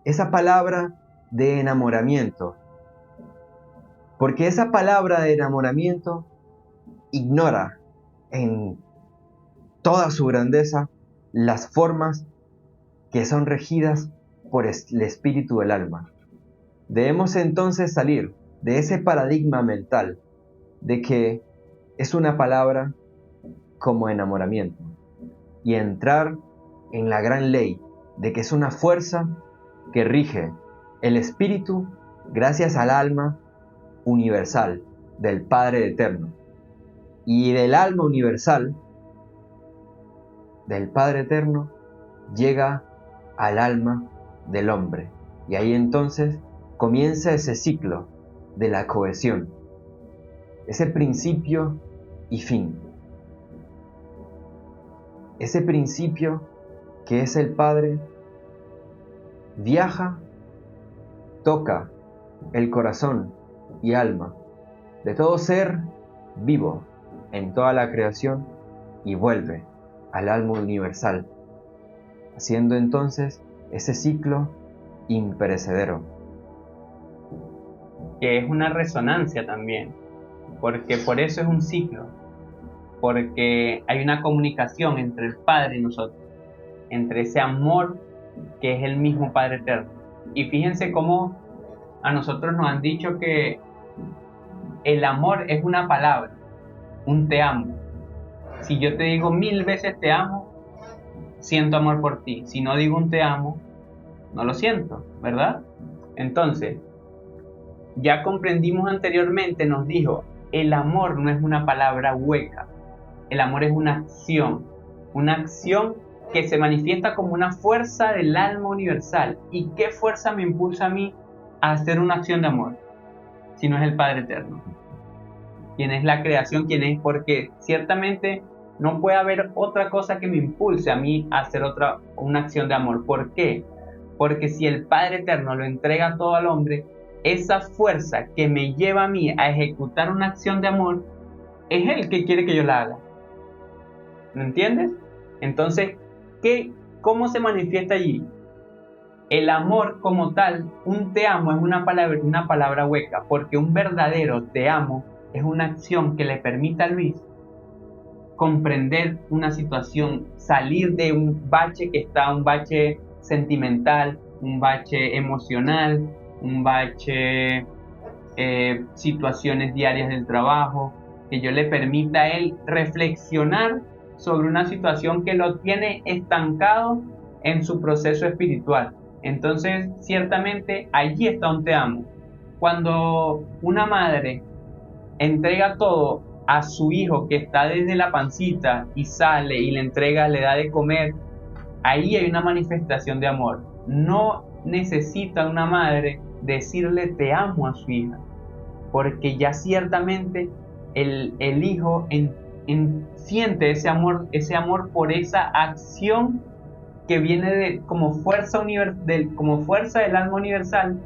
C: esa palabra de enamoramiento, porque esa palabra de enamoramiento ignora en toda su grandeza las formas que son regidas por el espíritu del alma. Debemos entonces salir de ese paradigma mental de que es una palabra como enamoramiento y entrar en la gran ley de que es una fuerza que rige el espíritu gracias al alma universal del Padre Eterno, y del alma universal del Padre Eterno llega al alma del hombre, y ahí entonces comienza ese ciclo de la cohesión, ese principio y fin, ese principio que es el Padre viaja, toca el corazón y alma de todo ser vivo en toda la creación y vuelve al alma universal, haciendo entonces ese ciclo imperecedero.
D: Que es una resonancia también, porque por eso es un ciclo, porque hay una comunicación entre el Padre y nosotros, entre ese amor que es el mismo Padre Eterno. Y fíjense cómo a nosotros nos han dicho que el amor es una palabra, un te amo. Si yo te digo 1000 veces te amo, siento amor por ti. Si no digo un te amo, no lo siento, ¿verdad? Entonces, ya comprendimos anteriormente, nos dijo, el amor no es una palabra hueca, el amor es una acción que se manifiesta como una fuerza del alma universal. ¿Y qué fuerza me impulsa a mí a hacer una acción de amor? Si no es el Padre Eterno. ¿Quién es la creación? ¿Quién es? Porque ciertamente no puede haber otra cosa que me impulse a mí a hacer una acción de amor. ¿Por qué? Porque si el Padre Eterno lo entrega todo al hombre, esa fuerza que me lleva a mí a ejecutar una acción de amor, es Él que quiere que yo la haga. ¿Me entiendes? Entonces, ¿cómo se manifiesta allí? El amor como tal, un te amo es una palabra hueca, porque un verdadero te amo es una acción que le permita a Luis comprender una situación, salir de un bache un bache sentimental, un bache emocional, un bache situaciones diarias del trabajo, que yo le permita a él reflexionar sobre una situación que lo tiene estancado en su proceso espiritual. Entonces, ciertamente, allí está un te amo. Cuando una madre entrega todo a su hijo que está desde la pancita y sale y le entrega, le da de comer, ahí hay una manifestación de amor. No necesita una madre decirle te amo a su hija, porque ya ciertamente el hijo siente ese amor por esa acción que viene como fuerza del alma universal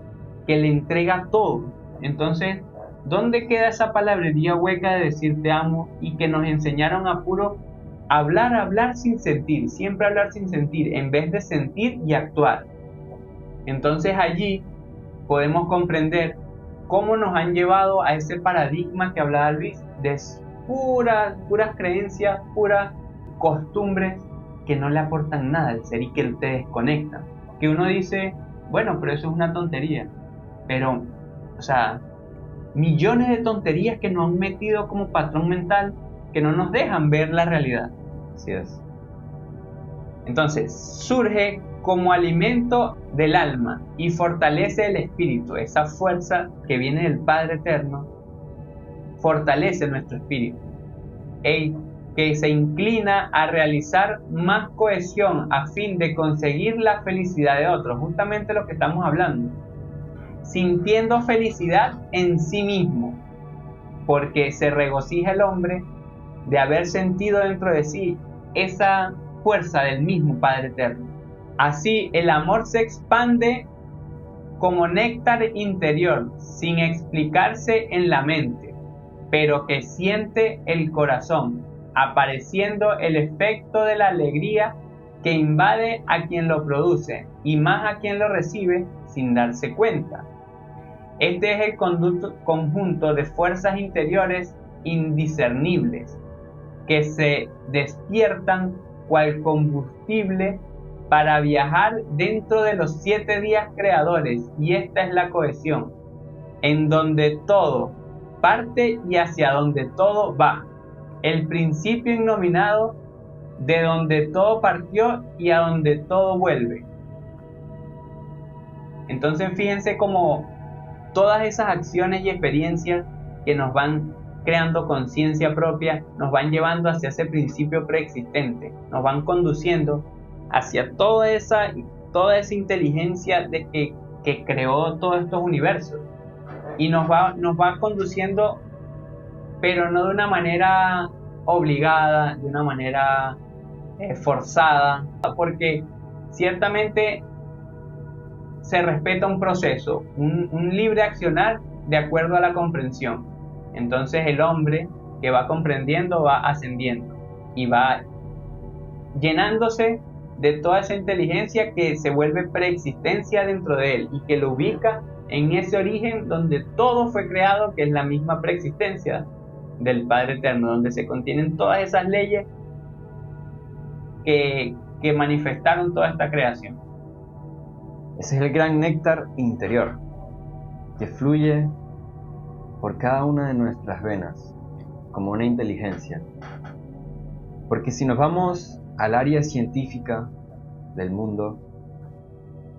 D: que le entrega todo. Entonces, ¿dónde queda esa palabrería hueca de decir te amo y que nos enseñaron a puro hablar sin sentir, siempre hablar sin sentir, en vez de sentir y actuar? Entonces allí podemos comprender cómo nos han llevado a ese paradigma que hablaba Luis, puras creencias, puras costumbres que no le aportan nada al ser y que te desconectan. Que uno dice, bueno, pero eso es una tontería. Pero, o sea, millones de tonterías que nos han metido como patrón mental que no nos dejan ver la realidad.
C: Así es.
D: Entonces, surge como alimento del alma y fortalece el espíritu. Esa fuerza que viene del Padre Eterno fortalece nuestro espíritu, que se inclina a realizar más cohesión a fin de conseguir la felicidad de otros, justamente lo que estamos hablando, sintiendo felicidad en sí mismo, porque se regocija el hombre de haber sentido dentro de sí esa fuerza del mismo Padre Eterno. Así, el amor se expande como néctar interior, sin explicarse en la mente, pero que siente el corazón, apareciendo el efecto de la alegría que invade a quien lo produce y más a quien lo recibe sin darse cuenta. Este es el conjunto de fuerzas interiores indiscernibles que se despiertan cual combustible para viajar dentro de los 7 días creadores, y esta es la cohesión, en donde todo parte y hacia donde todo va, el principio innominado de donde todo partió y a donde todo vuelve. Entonces fíjense cómo todas esas acciones y experiencias que nos van creando conciencia propia, nos van llevando hacia ese principio preexistente, nos van conduciendo hacia toda esa inteligencia que creó todos estos universos, y nos va conduciendo, pero no de una manera obligada, de una manera forzada, porque ciertamente se respeta un proceso, un libre accionar de acuerdo a la comprensión. Entonces el hombre que va comprendiendo va ascendiendo y va llenándose de toda esa inteligencia que se vuelve preexistencia dentro de él y que lo ubica en ese origen donde todo fue creado, que es la misma preexistencia del Padre Eterno, donde se contienen todas esas leyes que manifestaron toda esta creación.
C: Ese es el gran néctar interior que fluye por cada una de nuestras venas como una inteligencia. Porque si nos vamos al área científica del mundo,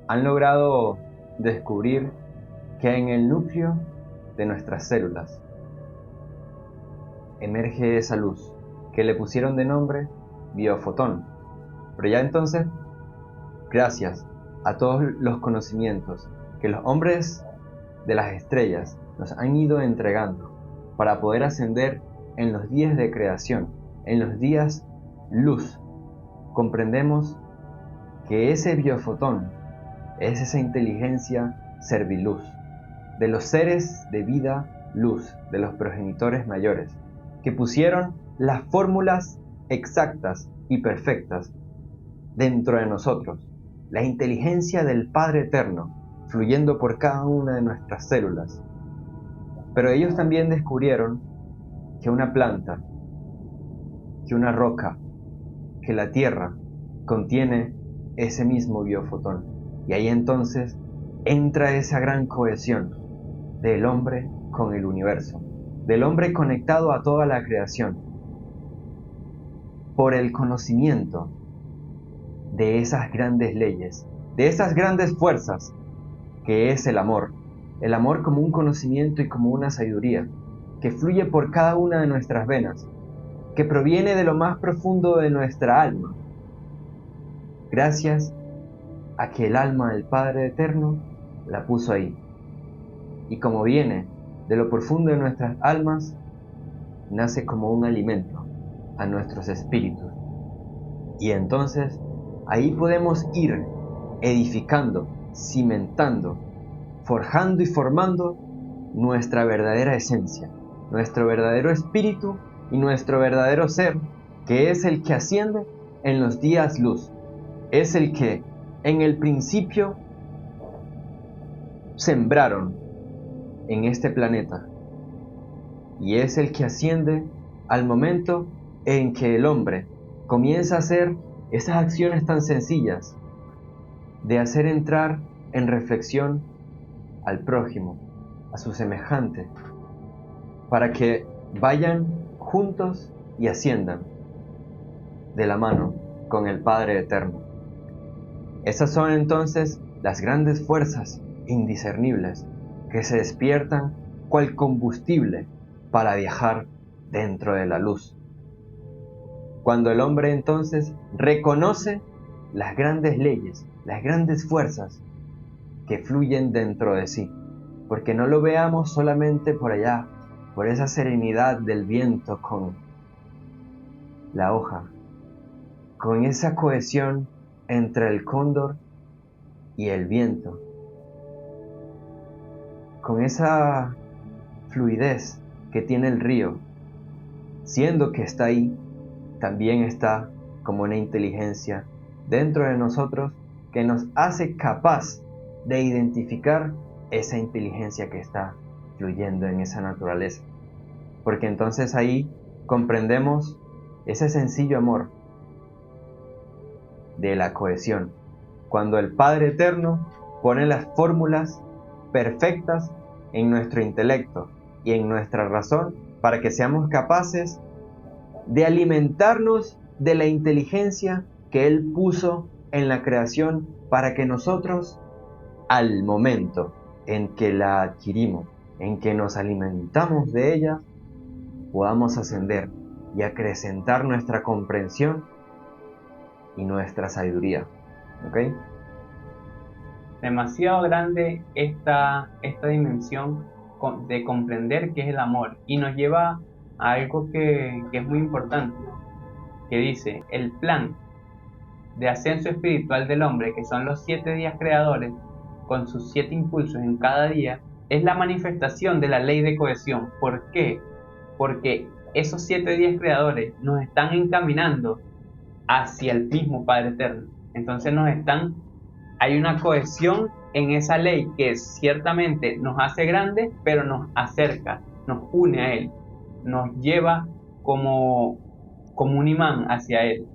C: han logrado descubrir que en el núcleo de nuestras células emerge esa luz que le pusieron de nombre biofotón. Pero ya entonces, gracias a todos los conocimientos que los hombres de las estrellas nos han ido entregando para poder ascender en los días de creación, en los días luz, comprendemos que ese biofotón es esa inteligencia serviluz, de los seres de vida luz, de los progenitores mayores, que pusieron las fórmulas exactas y perfectas dentro de nosotros, la inteligencia del Padre Eterno fluyendo por cada una de nuestras células. Pero ellos también descubrieron que una planta, que una roca, que la tierra contiene ese mismo biofotón. Y ahí entonces entra esa gran cohesión del hombre con el universo, del hombre conectado a toda la creación, por el conocimiento de esas grandes leyes, de esas grandes fuerzas que es el amor como un conocimiento y como una sabiduría que fluye por cada una de nuestras venas, que proviene de lo más profundo de nuestra alma, gracias a que el alma del Padre Eterno la puso ahí. Y como viene de lo profundo de nuestras almas, nace como un alimento a nuestros espíritus. Y entonces ahí podemos ir edificando, cimentando, forjando y formando nuestra verdadera esencia, nuestro verdadero espíritu y nuestro verdadero ser, que es el que asciende en los días luz, es el que en el principio sembraron en este planeta, y es el que asciende al momento en que el hombre comienza a hacer esas acciones tan sencillas de hacer entrar en reflexión al prójimo, a su semejante, para que vayan juntos y asciendan de la mano con el Padre Eterno. Esas son entonces las grandes fuerzas indiscernibles que se despiertan cual combustible para viajar dentro de la luz. Cuando el hombre entonces reconoce las grandes leyes, las grandes fuerzas que fluyen dentro de sí, porque no lo veamos solamente por allá, por esa serenidad del viento con la hoja, con esa cohesión entre el cóndor y el viento, con esa fluidez que tiene el río, siendo que está ahí, también está como una inteligencia dentro de nosotros que nos hace capaz de identificar esa inteligencia que está fluyendo en esa naturaleza. Porque entonces ahí comprendemos ese sencillo amor de la cohesión, cuando el Padre Eterno pone las fórmulas perfectas en nuestro intelecto y en nuestra razón para que seamos capaces de alimentarnos de la inteligencia que Él puso en la creación para que nosotros, al momento en que la adquirimos, en que nos alimentamos de ella, podamos ascender y acrecentar nuestra comprensión y nuestra sabiduría. ¿Ok?
D: Demasiado grande esta dimensión de comprender qué es el amor, y nos lleva a algo que es muy importante, que dice: el plan de ascenso espiritual del hombre, que son los 7 días creadores, con sus 7 impulsos en cada día, es la manifestación de la ley de cohesión. ¿Por qué? Porque esos 7 días creadores nos están encaminando hacia el mismo Padre Eterno. Entonces hay una cohesión en esa ley que ciertamente nos hace grandes, pero nos acerca, nos une a Él, nos lleva como un imán hacia Él.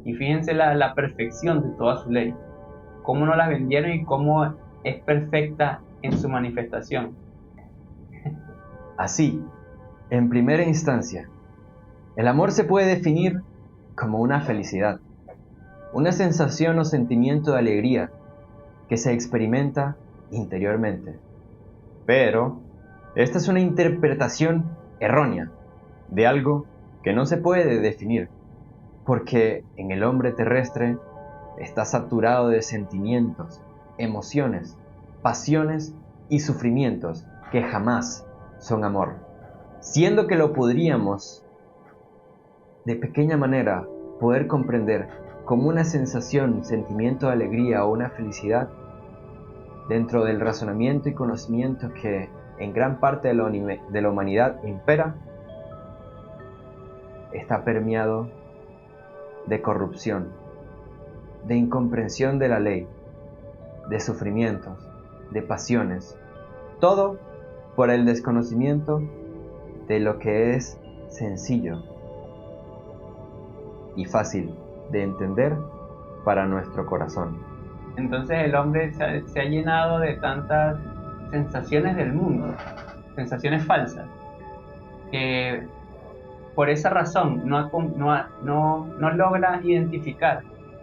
D: Y fíjense la perfección de toda su ley, cómo nos la vendieron y cómo es perfecta en su manifestación.
C: Así, en primera instancia, el amor se puede definir como una felicidad, una sensación o sentimiento de alegría que se experimenta interiormente. Pero esta es una interpretación errónea de algo que no se puede definir, porque en el hombre terrestre está saturado de sentimientos, emociones, pasiones y sufrimientos que jamás son amor, siendo que lo podríamos de pequeña manera poder comprender como una sensación, sentimiento de alegría o una felicidad dentro del razonamiento y conocimiento que en gran parte de la humanidad impera. Está permeado de corrupción, de incomprensión de la ley, de sufrimientos, de pasiones, todo por el desconocimiento de lo que es sencillo y fácil de entender para nuestro corazón.
D: Entonces el hombre se ha llenado de tantas sensaciones del mundo, sensaciones falsas, que por esa razón no logra identificar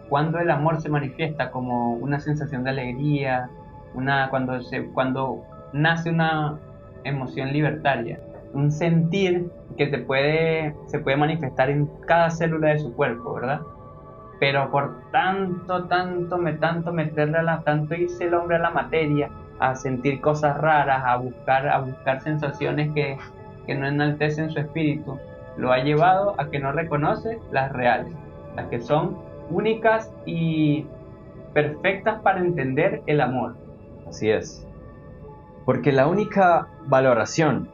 D: cuando el amor se manifiesta como una sensación de alegría, cuando nace una emoción libertaria, un sentir que se puede manifestar en cada célula de su cuerpo, ¿verdad? Pero por tanto irse el hombre a la materia, a sentir cosas raras, a buscar sensaciones que no enaltecen su espíritu, lo ha llevado a que no reconoce las reales, las que son únicas y perfectas para entender el amor.
C: Así es, porque la única valoración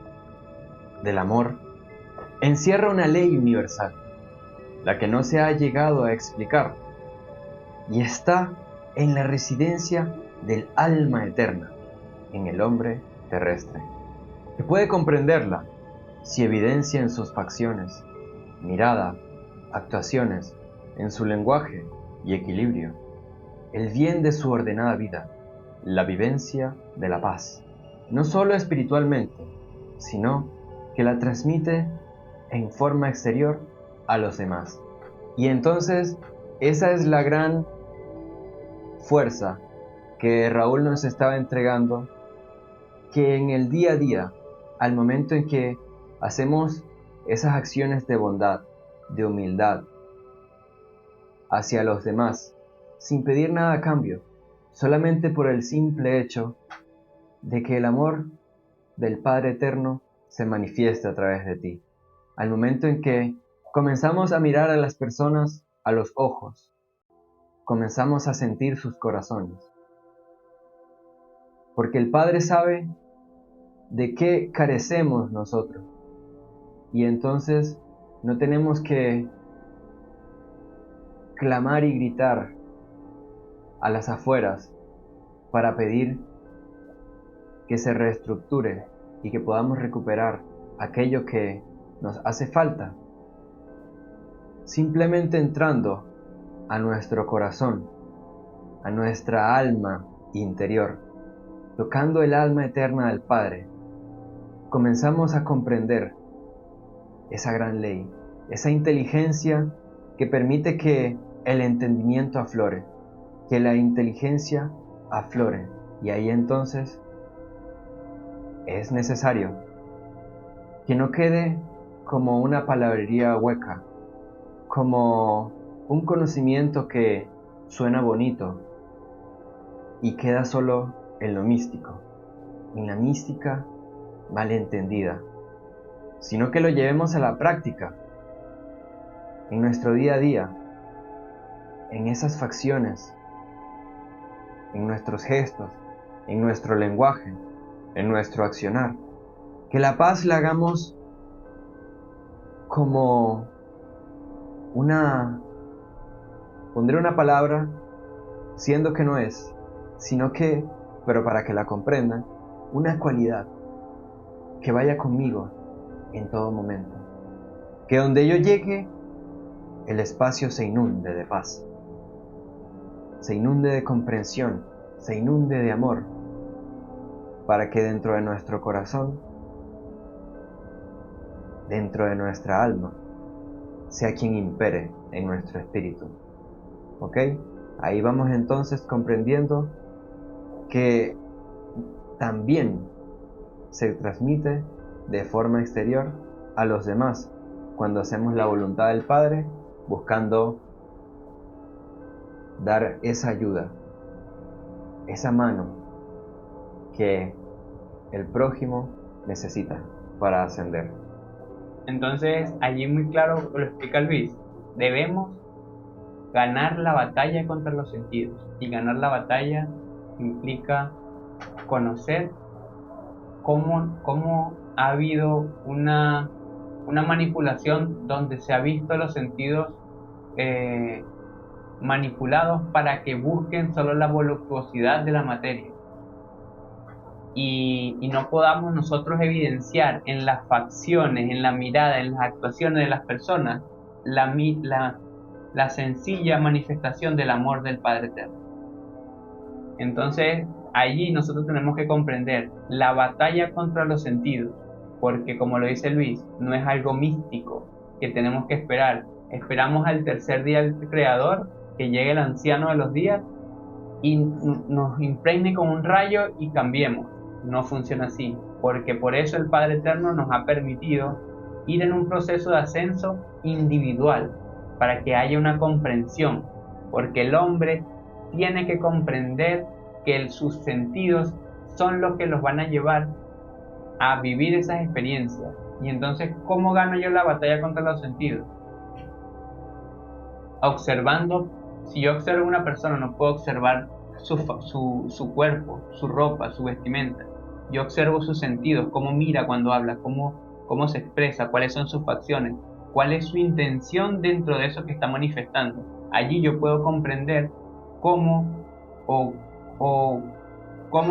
C: del amor encierra una ley universal, la que no se ha llegado a explicar, y está en la residencia del alma eterna, en el hombre terrestre, que puede comprenderla si evidencia en sus facciones mirada, actuaciones, en su lenguaje y equilibrio, el bien de su ordenada vida, la vivencia de la paz, no solo espiritualmente, sino que la transmite en forma exterior a los demás. Y entonces, esa es la gran fuerza que Raúl nos estaba entregando, que en el día a día, al momento en que hacemos esas acciones de bondad, de humildad hacia los demás, sin pedir nada a cambio, solamente por el simple hecho de que el amor del Padre Eterno se manifiesta a través de ti. Al momento en que comenzamos a mirar a las personas a los ojos, comenzamos a sentir sus corazones. Porque el Padre sabe de qué carecemos nosotros. Y entonces no tenemos que clamar y gritar a las afueras para pedir que se reestructure y que podamos recuperar aquello que nos hace falta. Simplemente entrando a nuestro corazón, a nuestra alma interior, tocando el alma eterna del Padre, comenzamos a comprender esa gran ley, esa inteligencia que permite que el entendimiento aflore, que la inteligencia aflore. Y ahí entonces es necesario que no quede como una palabrería hueca, como un conocimiento que suena bonito y queda solo en lo místico, en la mística malentendida, sino que lo llevemos a la práctica, en nuestro día a día, en esas facciones, en nuestros gestos, en nuestro lenguaje, en nuestro accionar. Que la paz la hagamos como pondré una palabra, siendo que no es, sino que, pero para que la comprendan, una cualidad que vaya conmigo en todo momento. Que donde yo llegue, el espacio se inunde de paz, se inunde de comprensión, se inunde de amor, para que dentro de nuestro corazón, dentro de nuestra alma, sea quien impere en nuestro espíritu. ¿Ok? Ahí vamos entonces comprendiendo que también se transmite de forma exterior a los demás cuando hacemos la voluntad del Padre, buscando dar esa ayuda, esa mano que el prójimo necesita para ascender.
D: Entonces, allí muy claro lo explica Luis, debemos ganar la batalla contra los sentidos, y ganar la batalla implica conocer cómo ha habido una manipulación donde se ha visto los sentidos manipulados para que busquen solo la voluptuosidad de la materia. Y no podamos nosotros evidenciar en las facciones, en la mirada, en las actuaciones de las personas, la sencilla manifestación del amor del Padre Eterno. Entonces, allí nosotros tenemos que comprender la batalla contra los sentidos, porque como lo dice Luis, no es algo místico que tenemos que esperar. Esperamos al tercer día del Creador, que llegue el anciano de los días y nos impregne con un rayo y cambiemos. No funciona así, porque por eso el Padre Eterno nos ha permitido ir en un proceso de ascenso individual, para que haya una comprensión, porque el hombre tiene que comprender que sus sentidos son los que los van a llevar a vivir esas experiencias. Y entonces, ¿cómo gano yo la batalla contra los sentidos? Observando. Si yo observo a una persona, no puedo observar su cuerpo, su ropa, su vestimenta. Yo observo sus sentidos, cómo mira cuando habla, cómo se expresa, cuáles son sus facciones, cuál es su intención dentro de eso que está manifestando. Allí yo puedo comprender cómo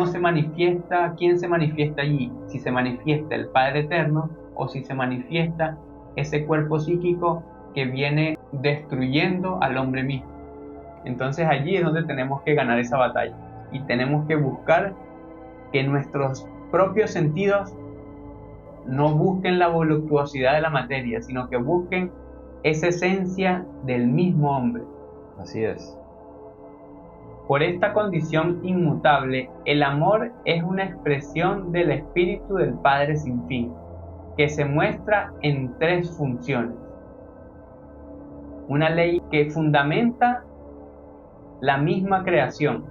D: se manifiesta, quién se manifiesta allí, si se manifiesta el Padre Eterno o si se manifiesta ese cuerpo psíquico que viene destruyendo al hombre mismo. Entonces allí es donde tenemos que ganar esa batalla y tenemos que buscar que nuestros propios sentidos no busquen la voluptuosidad de la materia, sino que busquen esa esencia del mismo hombre.
C: Así es.
D: Por esta condición inmutable, el amor es una expresión del espíritu del Padre sin fin, que se muestra en tres funciones. Una ley que fundamenta la misma creación,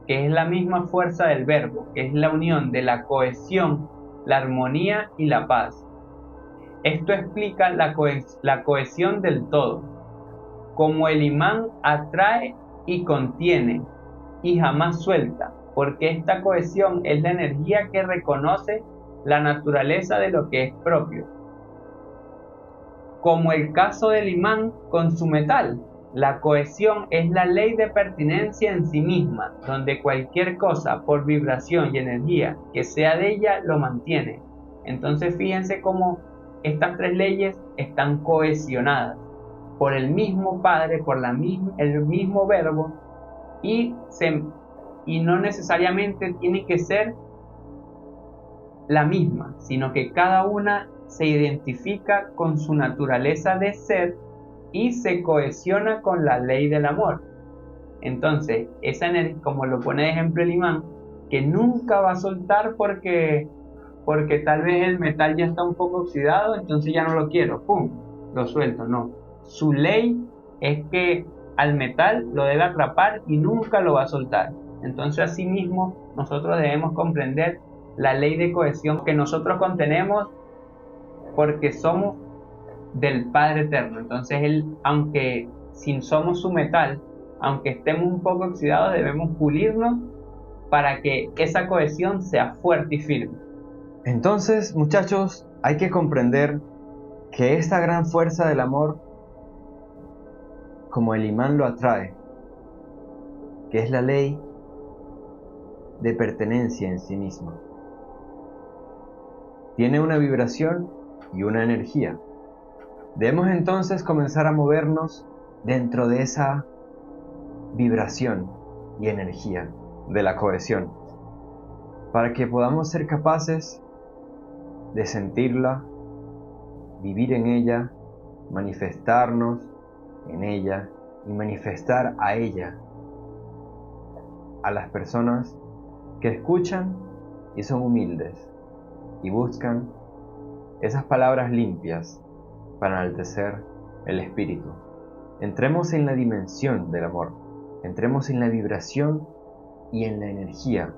D: que es la misma fuerza del verbo, que es la unión de la cohesión, la armonía y la paz. Esto explica la cohesión del todo, como el imán atrae y contiene y jamás suelta, porque esta cohesión es la energía que reconoce la naturaleza de lo que es propio. Como el caso del imán con su metal, la cohesión es la ley de pertinencia en sí misma, donde cualquier cosa por vibración y energía que sea de ella lo mantiene. Entonces fíjense cómo estas tres leyes están cohesionadas por el mismo Padre, por el mismo verbo, y no necesariamente tiene que ser la misma, sino que cada una se identifica con su naturaleza de ser y se cohesiona con la ley del amor. Entonces, esa energía, como lo pone de ejemplo el imán, que nunca va a soltar porque tal vez el metal ya está un poco oxidado, entonces ya no lo quiero, ¡pum!, lo suelto. No, su ley es que al metal lo debe atrapar y nunca lo va a soltar. Entonces, asimismo, nosotros debemos comprender la ley de cohesión que nosotros contenemos porque somos del Padre Eterno. Entonces Él, aunque si somos su metal, aunque estemos un poco oxidados, debemos pulirnos para que esa cohesión sea fuerte y firme.
C: Entonces, muchachos, hay que comprender que esta gran fuerza del amor, como el imán lo atrae, que es la ley de pertenencia en sí misma, tiene una vibración y una energía. Debemos entonces comenzar a movernos dentro de esa vibración y energía de la cohesión, para que podamos ser capaces de sentirla, vivir en ella, manifestarnos en ella y manifestar a ella a las personas que escuchan y son humildes y buscan esas palabras limpias para enaltecer el espíritu. Entremos en la dimensión del amor, entremos en la vibración y en la energía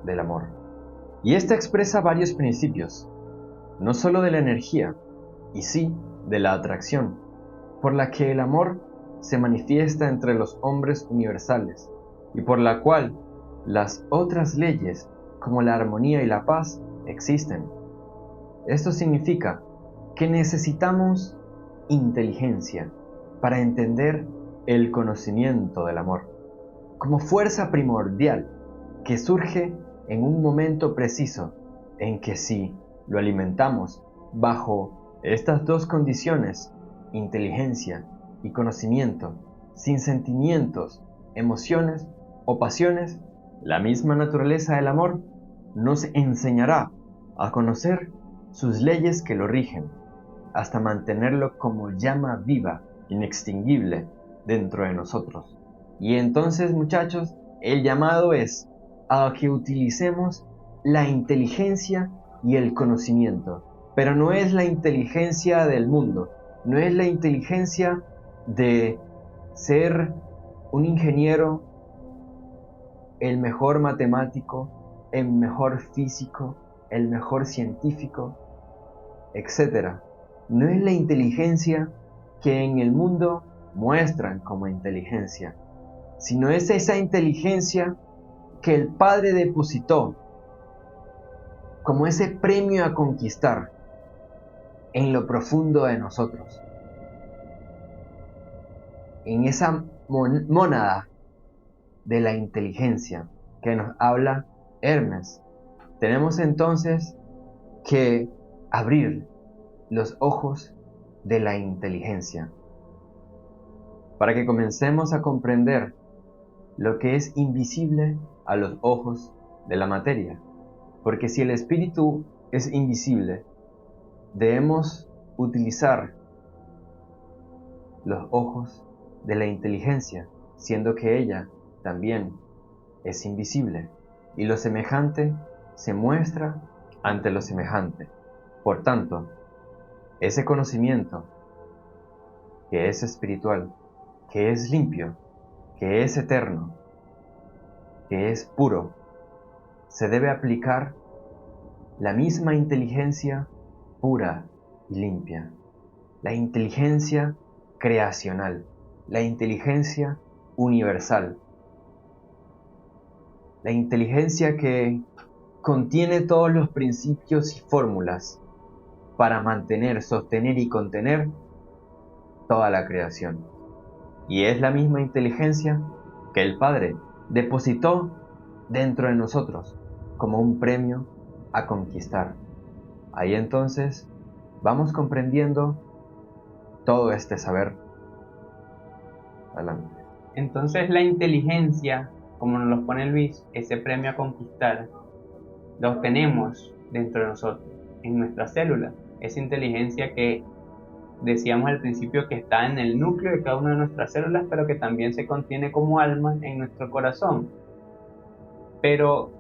C: del amor. Y esta expresa varios principios, no solo de la energía, y sí de la atracción, por la que el amor se manifiesta entre los hombres universales, y por la cual las otras leyes, como la armonía y la paz, existen. Esto significa que necesitamos inteligencia para entender el conocimiento del amor, como fuerza primordial que surge en un momento preciso en que si lo alimentamos bajo estas dos condiciones, inteligencia y conocimiento, sin sentimientos, emociones o pasiones, la misma naturaleza del amor nos enseñará a conocer sus leyes que lo rigen, hasta mantenerlo como llama viva, inextinguible, dentro de nosotros. Y entonces, muchachos, el llamado es a que utilicemos la inteligencia y el conocimiento, pero no es la inteligencia del mundo, no es la inteligencia de ser un ingeniero, el mejor matemático, el mejor físico, el mejor científico, etc. No es la inteligencia que en el mundo muestran como inteligencia, sino es esa inteligencia que el Padre depositó como ese premio a conquistar en lo profundo de nosotros, en esa mónada de la inteligencia que nos habla Hermes. Tenemos entonces que abrir los ojos de la inteligencia, para que comencemos a comprender lo que es invisible a los ojos de la materia. Porque si el espíritu es invisible, debemos utilizar los ojos de la inteligencia, siendo que ella también es invisible, y lo semejante se muestra ante lo semejante. Por tanto, ese conocimiento que es espiritual, que es limpio, que es eterno, que es puro, se debe aplicar la misma inteligencia pura y limpia, la inteligencia creacional, la inteligencia universal, la inteligencia que contiene todos los principios y fórmulas para mantener, sostener y contener toda la creación. Y es la misma inteligencia que el Padre depositó dentro de nosotros como un premio a conquistar. Ahí entonces vamos comprendiendo todo este saber. Adelante.
D: Entonces la inteligencia, como nos lo pone Luis, ese premio a conquistar, lo obtenemos dentro de nosotros, en nuestras células. Esa inteligencia que decíamos al principio que está en el núcleo de cada una de nuestras células, pero que también se contiene como alma en nuestro corazón. Pero,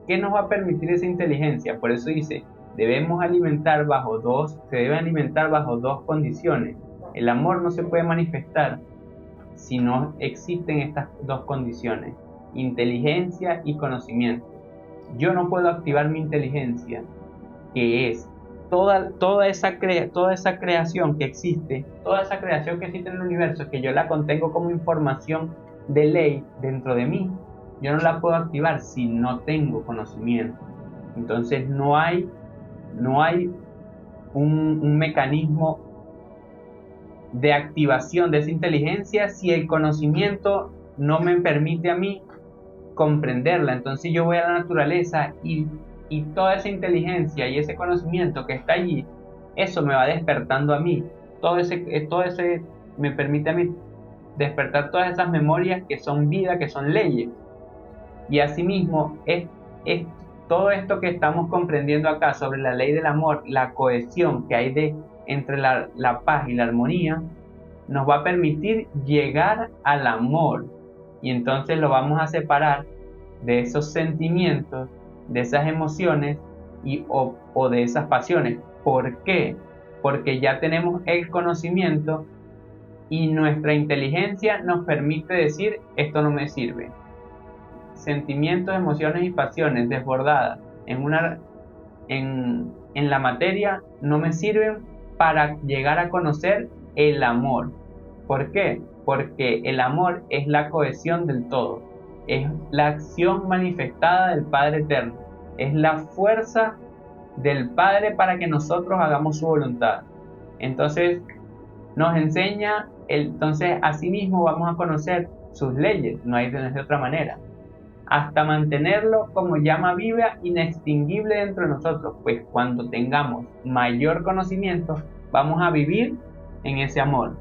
D: ¿qué nos va a permitir esa inteligencia? Por eso dice, se debe alimentar bajo dos condiciones. El amor no se puede manifestar si no existen estas dos condiciones, inteligencia y conocimiento. Yo no puedo activar mi inteligencia, que es toda esa creación que existe, toda esa creación que existe en el universo, que yo la contengo como información de ley dentro de mí. Yo no la puedo activar si no tengo conocimiento. Entonces no hay un mecanismo de activación de esa inteligencia si el conocimiento no me permite a mí comprenderla. Entonces yo voy a la naturaleza y toda esa inteligencia y ese conocimiento que está allí, eso me va despertando a mí. Todo ese me permite a mí despertar todas esas memorias que son vida, que son leyes. Y asimismo, es todo esto que estamos comprendiendo acá sobre la ley del amor, la cohesión que hay entre la paz y la armonía, nos va a permitir llegar al amor. Y entonces lo vamos a separar de esos sentimientos, de esas emociones o de esas pasiones. ¿Por qué? Porque ya tenemos el conocimiento y nuestra inteligencia nos permite decir, esto no me sirve. Sentimientos, emociones y pasiones desbordadas en la materia no me sirven para llegar a conocer el amor. ¿Por qué? Porque el amor es la cohesión del todo, es la acción manifestada del Padre Eterno, es la fuerza del Padre para que nosotros hagamos su voluntad. Entonces nos enseña, entonces asimismo vamos a conocer sus leyes, no hay de otra manera, hasta mantenerlo como llama viva inextinguible dentro de nosotros, pues cuando tengamos mayor conocimiento vamos a vivir en ese amor,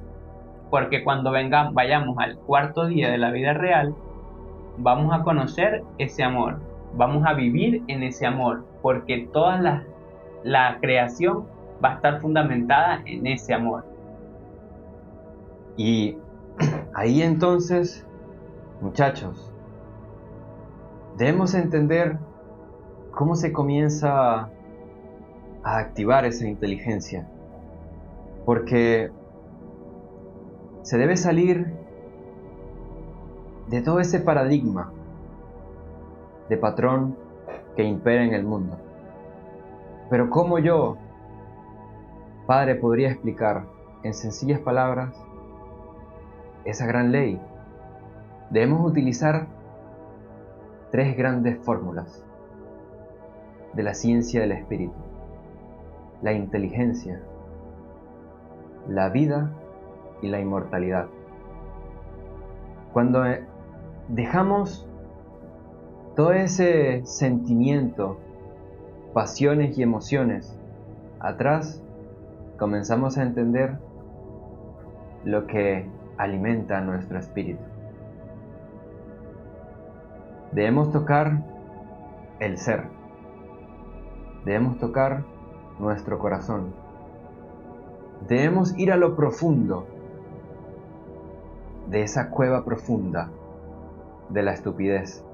D: porque cuando vayamos al cuarto día de la vida real, vamos a conocer ese amor, vamos a vivir en ese amor, porque toda la creación va a estar fundamentada en ese amor.
C: Y ahí entonces, muchachos, debemos entender cómo se comienza a activar esa inteligencia, porque se debe salir de todo ese paradigma de patrón que impera en el mundo. Pero ¿cómo yo, Padre, podría explicar en sencillas palabras esa gran ley? Debemos utilizar 3 grandes fórmulas de la ciencia del espíritu: la inteligencia, la vida y la inmortalidad. Cuando dejamos todo ese sentimiento, pasiones y emociones atrás, comenzamos a entender lo que alimenta nuestro espíritu. Debemos tocar el ser. Debemos tocar nuestro corazón. Debemos ir a lo profundo de esa cueva profunda de la estupidez.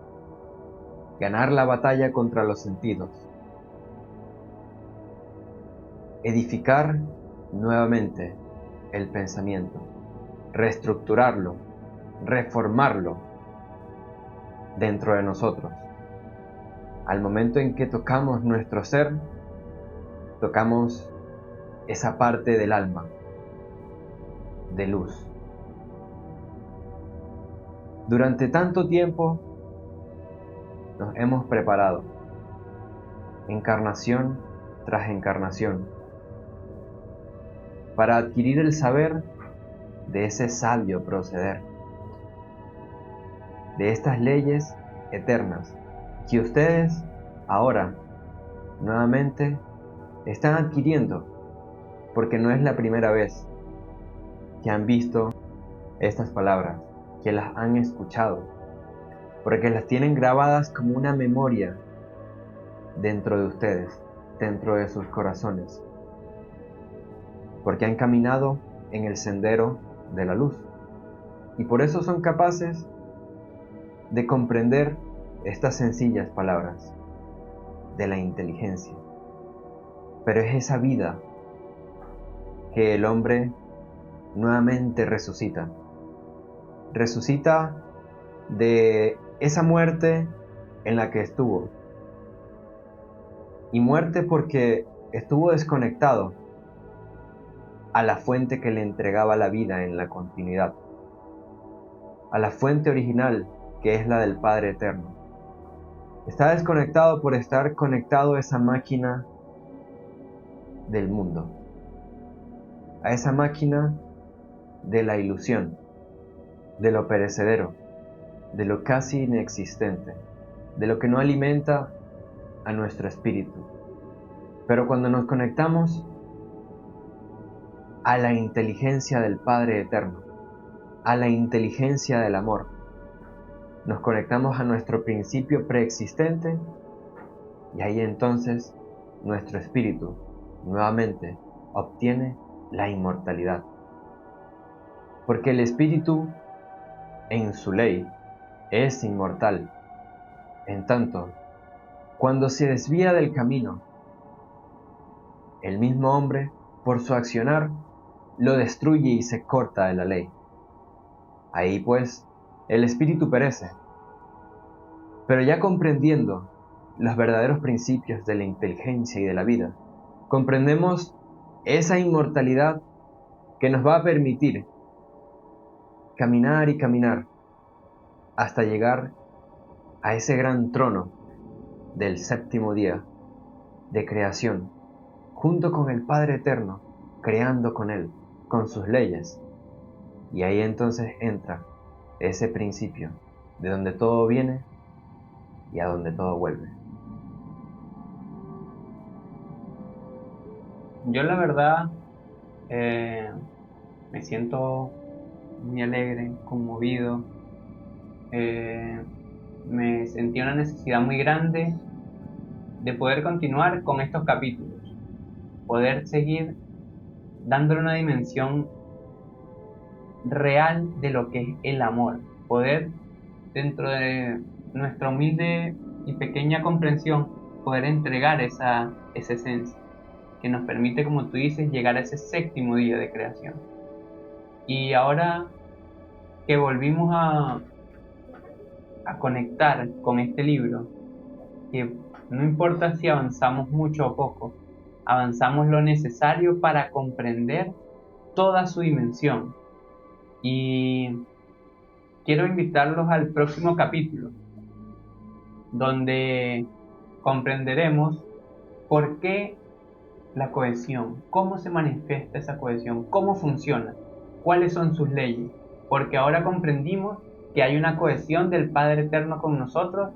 C: Ganar la batalla contra los sentidos. Edificar nuevamente el pensamiento. Reestructurarlo. Reformarlo dentro de nosotros. Al momento en que tocamos nuestro ser, tocamos esa parte del alma, de luz. Durante tanto tiempo nos hemos preparado, encarnación tras encarnación, para adquirir el saber de ese sabio proceder, de estas leyes eternas que ustedes ahora nuevamente están adquiriendo, porque no es la primera vez que han visto estas palabras, que las han escuchado, porque las tienen grabadas como una memoria dentro de ustedes, dentro de sus corazones, porque han caminado en el sendero de la luz, y por eso son capaces de comprender estas sencillas palabras de la inteligencia. Pero es esa vida que el hombre nuevamente resucita. Resucita de esa muerte en la que estuvo. Y muerte porque estuvo desconectado a la fuente que le entregaba la vida en la continuidad. A la fuente original, que es la del Padre Eterno. Está desconectado por estar conectado a esa máquina del mundo, a esa máquina de la ilusión, de lo perecedero, de lo casi inexistente, de lo que no alimenta a nuestro espíritu. Pero cuando nos conectamos a la inteligencia del Padre Eterno, a la inteligencia del amor, nos conectamos a nuestro principio preexistente, y ahí entonces nuestro espíritu nuevamente obtiene la inmortalidad. Porque el espíritu, en su ley, es inmortal. En tanto, cuando se desvía del camino, el mismo hombre, por su accionar, lo destruye y se corta de la ley. Ahí pues, el espíritu perece. Pero ya comprendiendo los verdaderos principios de la inteligencia y de la vida, comprendemos esa inmortalidad que nos va a permitir caminar y caminar hasta llegar a ese gran trono del séptimo día de creación, junto con el Padre Eterno, creando con Él, con sus leyes. Y ahí entonces entra ese principio de donde todo viene y a donde todo vuelve.
D: Yo la verdad me siento muy alegre, conmovido. Me sentí una necesidad muy grande de poder continuar con estos capítulos, poder seguir dándole una dimensión real de lo que es el amor, poder dentro de nuestra humilde y pequeña comprensión poder entregar esa esencia que nos permite, como tú dices, llegar a ese séptimo día de creación. Y ahora que volvimos a conectar con este libro, que no importa si avanzamos mucho o poco, avanzamos lo necesario para comprender toda su dimensión. Y quiero invitarlos al próximo capítulo, donde comprenderemos por qué la cohesión, cómo se manifiesta esa cohesión, cómo funciona, cuáles son sus leyes, porque ahora comprendimos que hay una cohesión del Padre Eterno con nosotros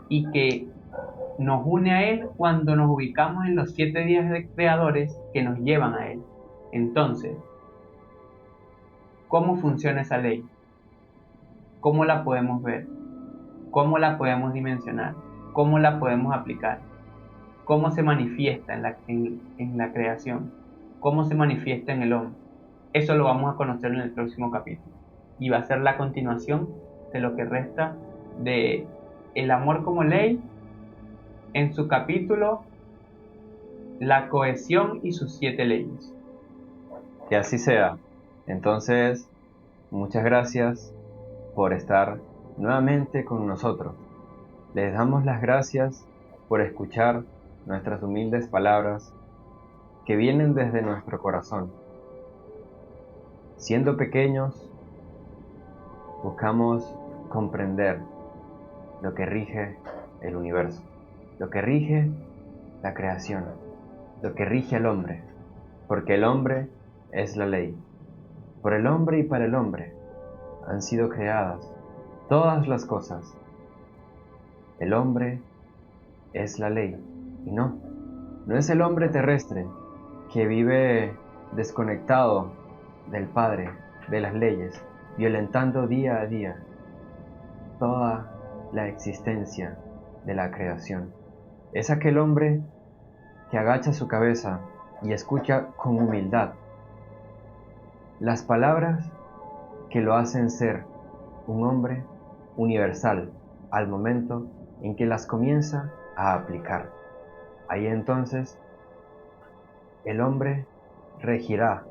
D: y que nos une a Él cuando nos ubicamos en los 7 días de creadores que nos llevan a Él. Entonces, ¿cómo funciona esa ley? ¿Cómo la podemos ver? ¿Cómo la podemos dimensionar? ¿Cómo la podemos aplicar? ¿Cómo se manifiesta en la creación? ¿Cómo se manifiesta en el hombre? Eso lo vamos a conocer en el próximo capítulo. Y va a ser la continuación de lo que resta de el amor como ley en su capítulo La cohesión y sus 7 leyes.
C: Que así sea. Entonces, muchas gracias por estar nuevamente con nosotros. Les damos las gracias por escuchar nuestras humildes palabras que vienen desde nuestro corazón. Siendo pequeños, buscamos comprender lo que rige el universo, lo que rige la creación, lo que rige al hombre, porque el hombre es la ley. Por el hombre y para el hombre han sido creadas todas las cosas. El hombre es la ley, y no es el hombre terrestre que vive desconectado del Padre, de las leyes, violentando día a día toda la existencia de la creación. Es aquel hombre que agacha su cabeza y escucha con humildad las palabras que lo hacen ser un hombre universal al momento en que las comienza a aplicar. Ahí entonces el hombre regirá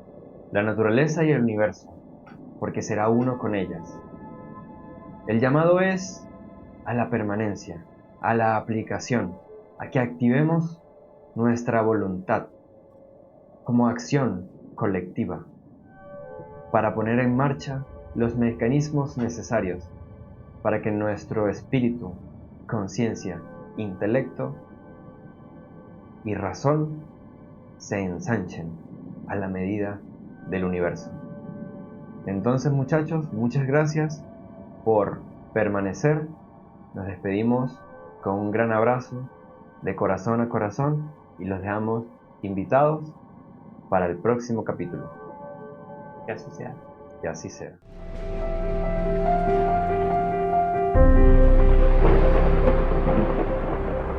C: la naturaleza y el universo, porque será uno con ellas. El llamado es a la permanencia, a la aplicación, a que activemos nuestra voluntad como acción colectiva para poner en marcha los mecanismos necesarios para que nuestro espíritu, conciencia, intelecto y razón se ensanchen a la medida del universo. Entonces, muchachos, muchas gracias por permanecer. Nos despedimos con un gran abrazo de corazón a corazón y los dejamos invitados para el próximo capítulo.
D: Que así sea.
C: Que así sea.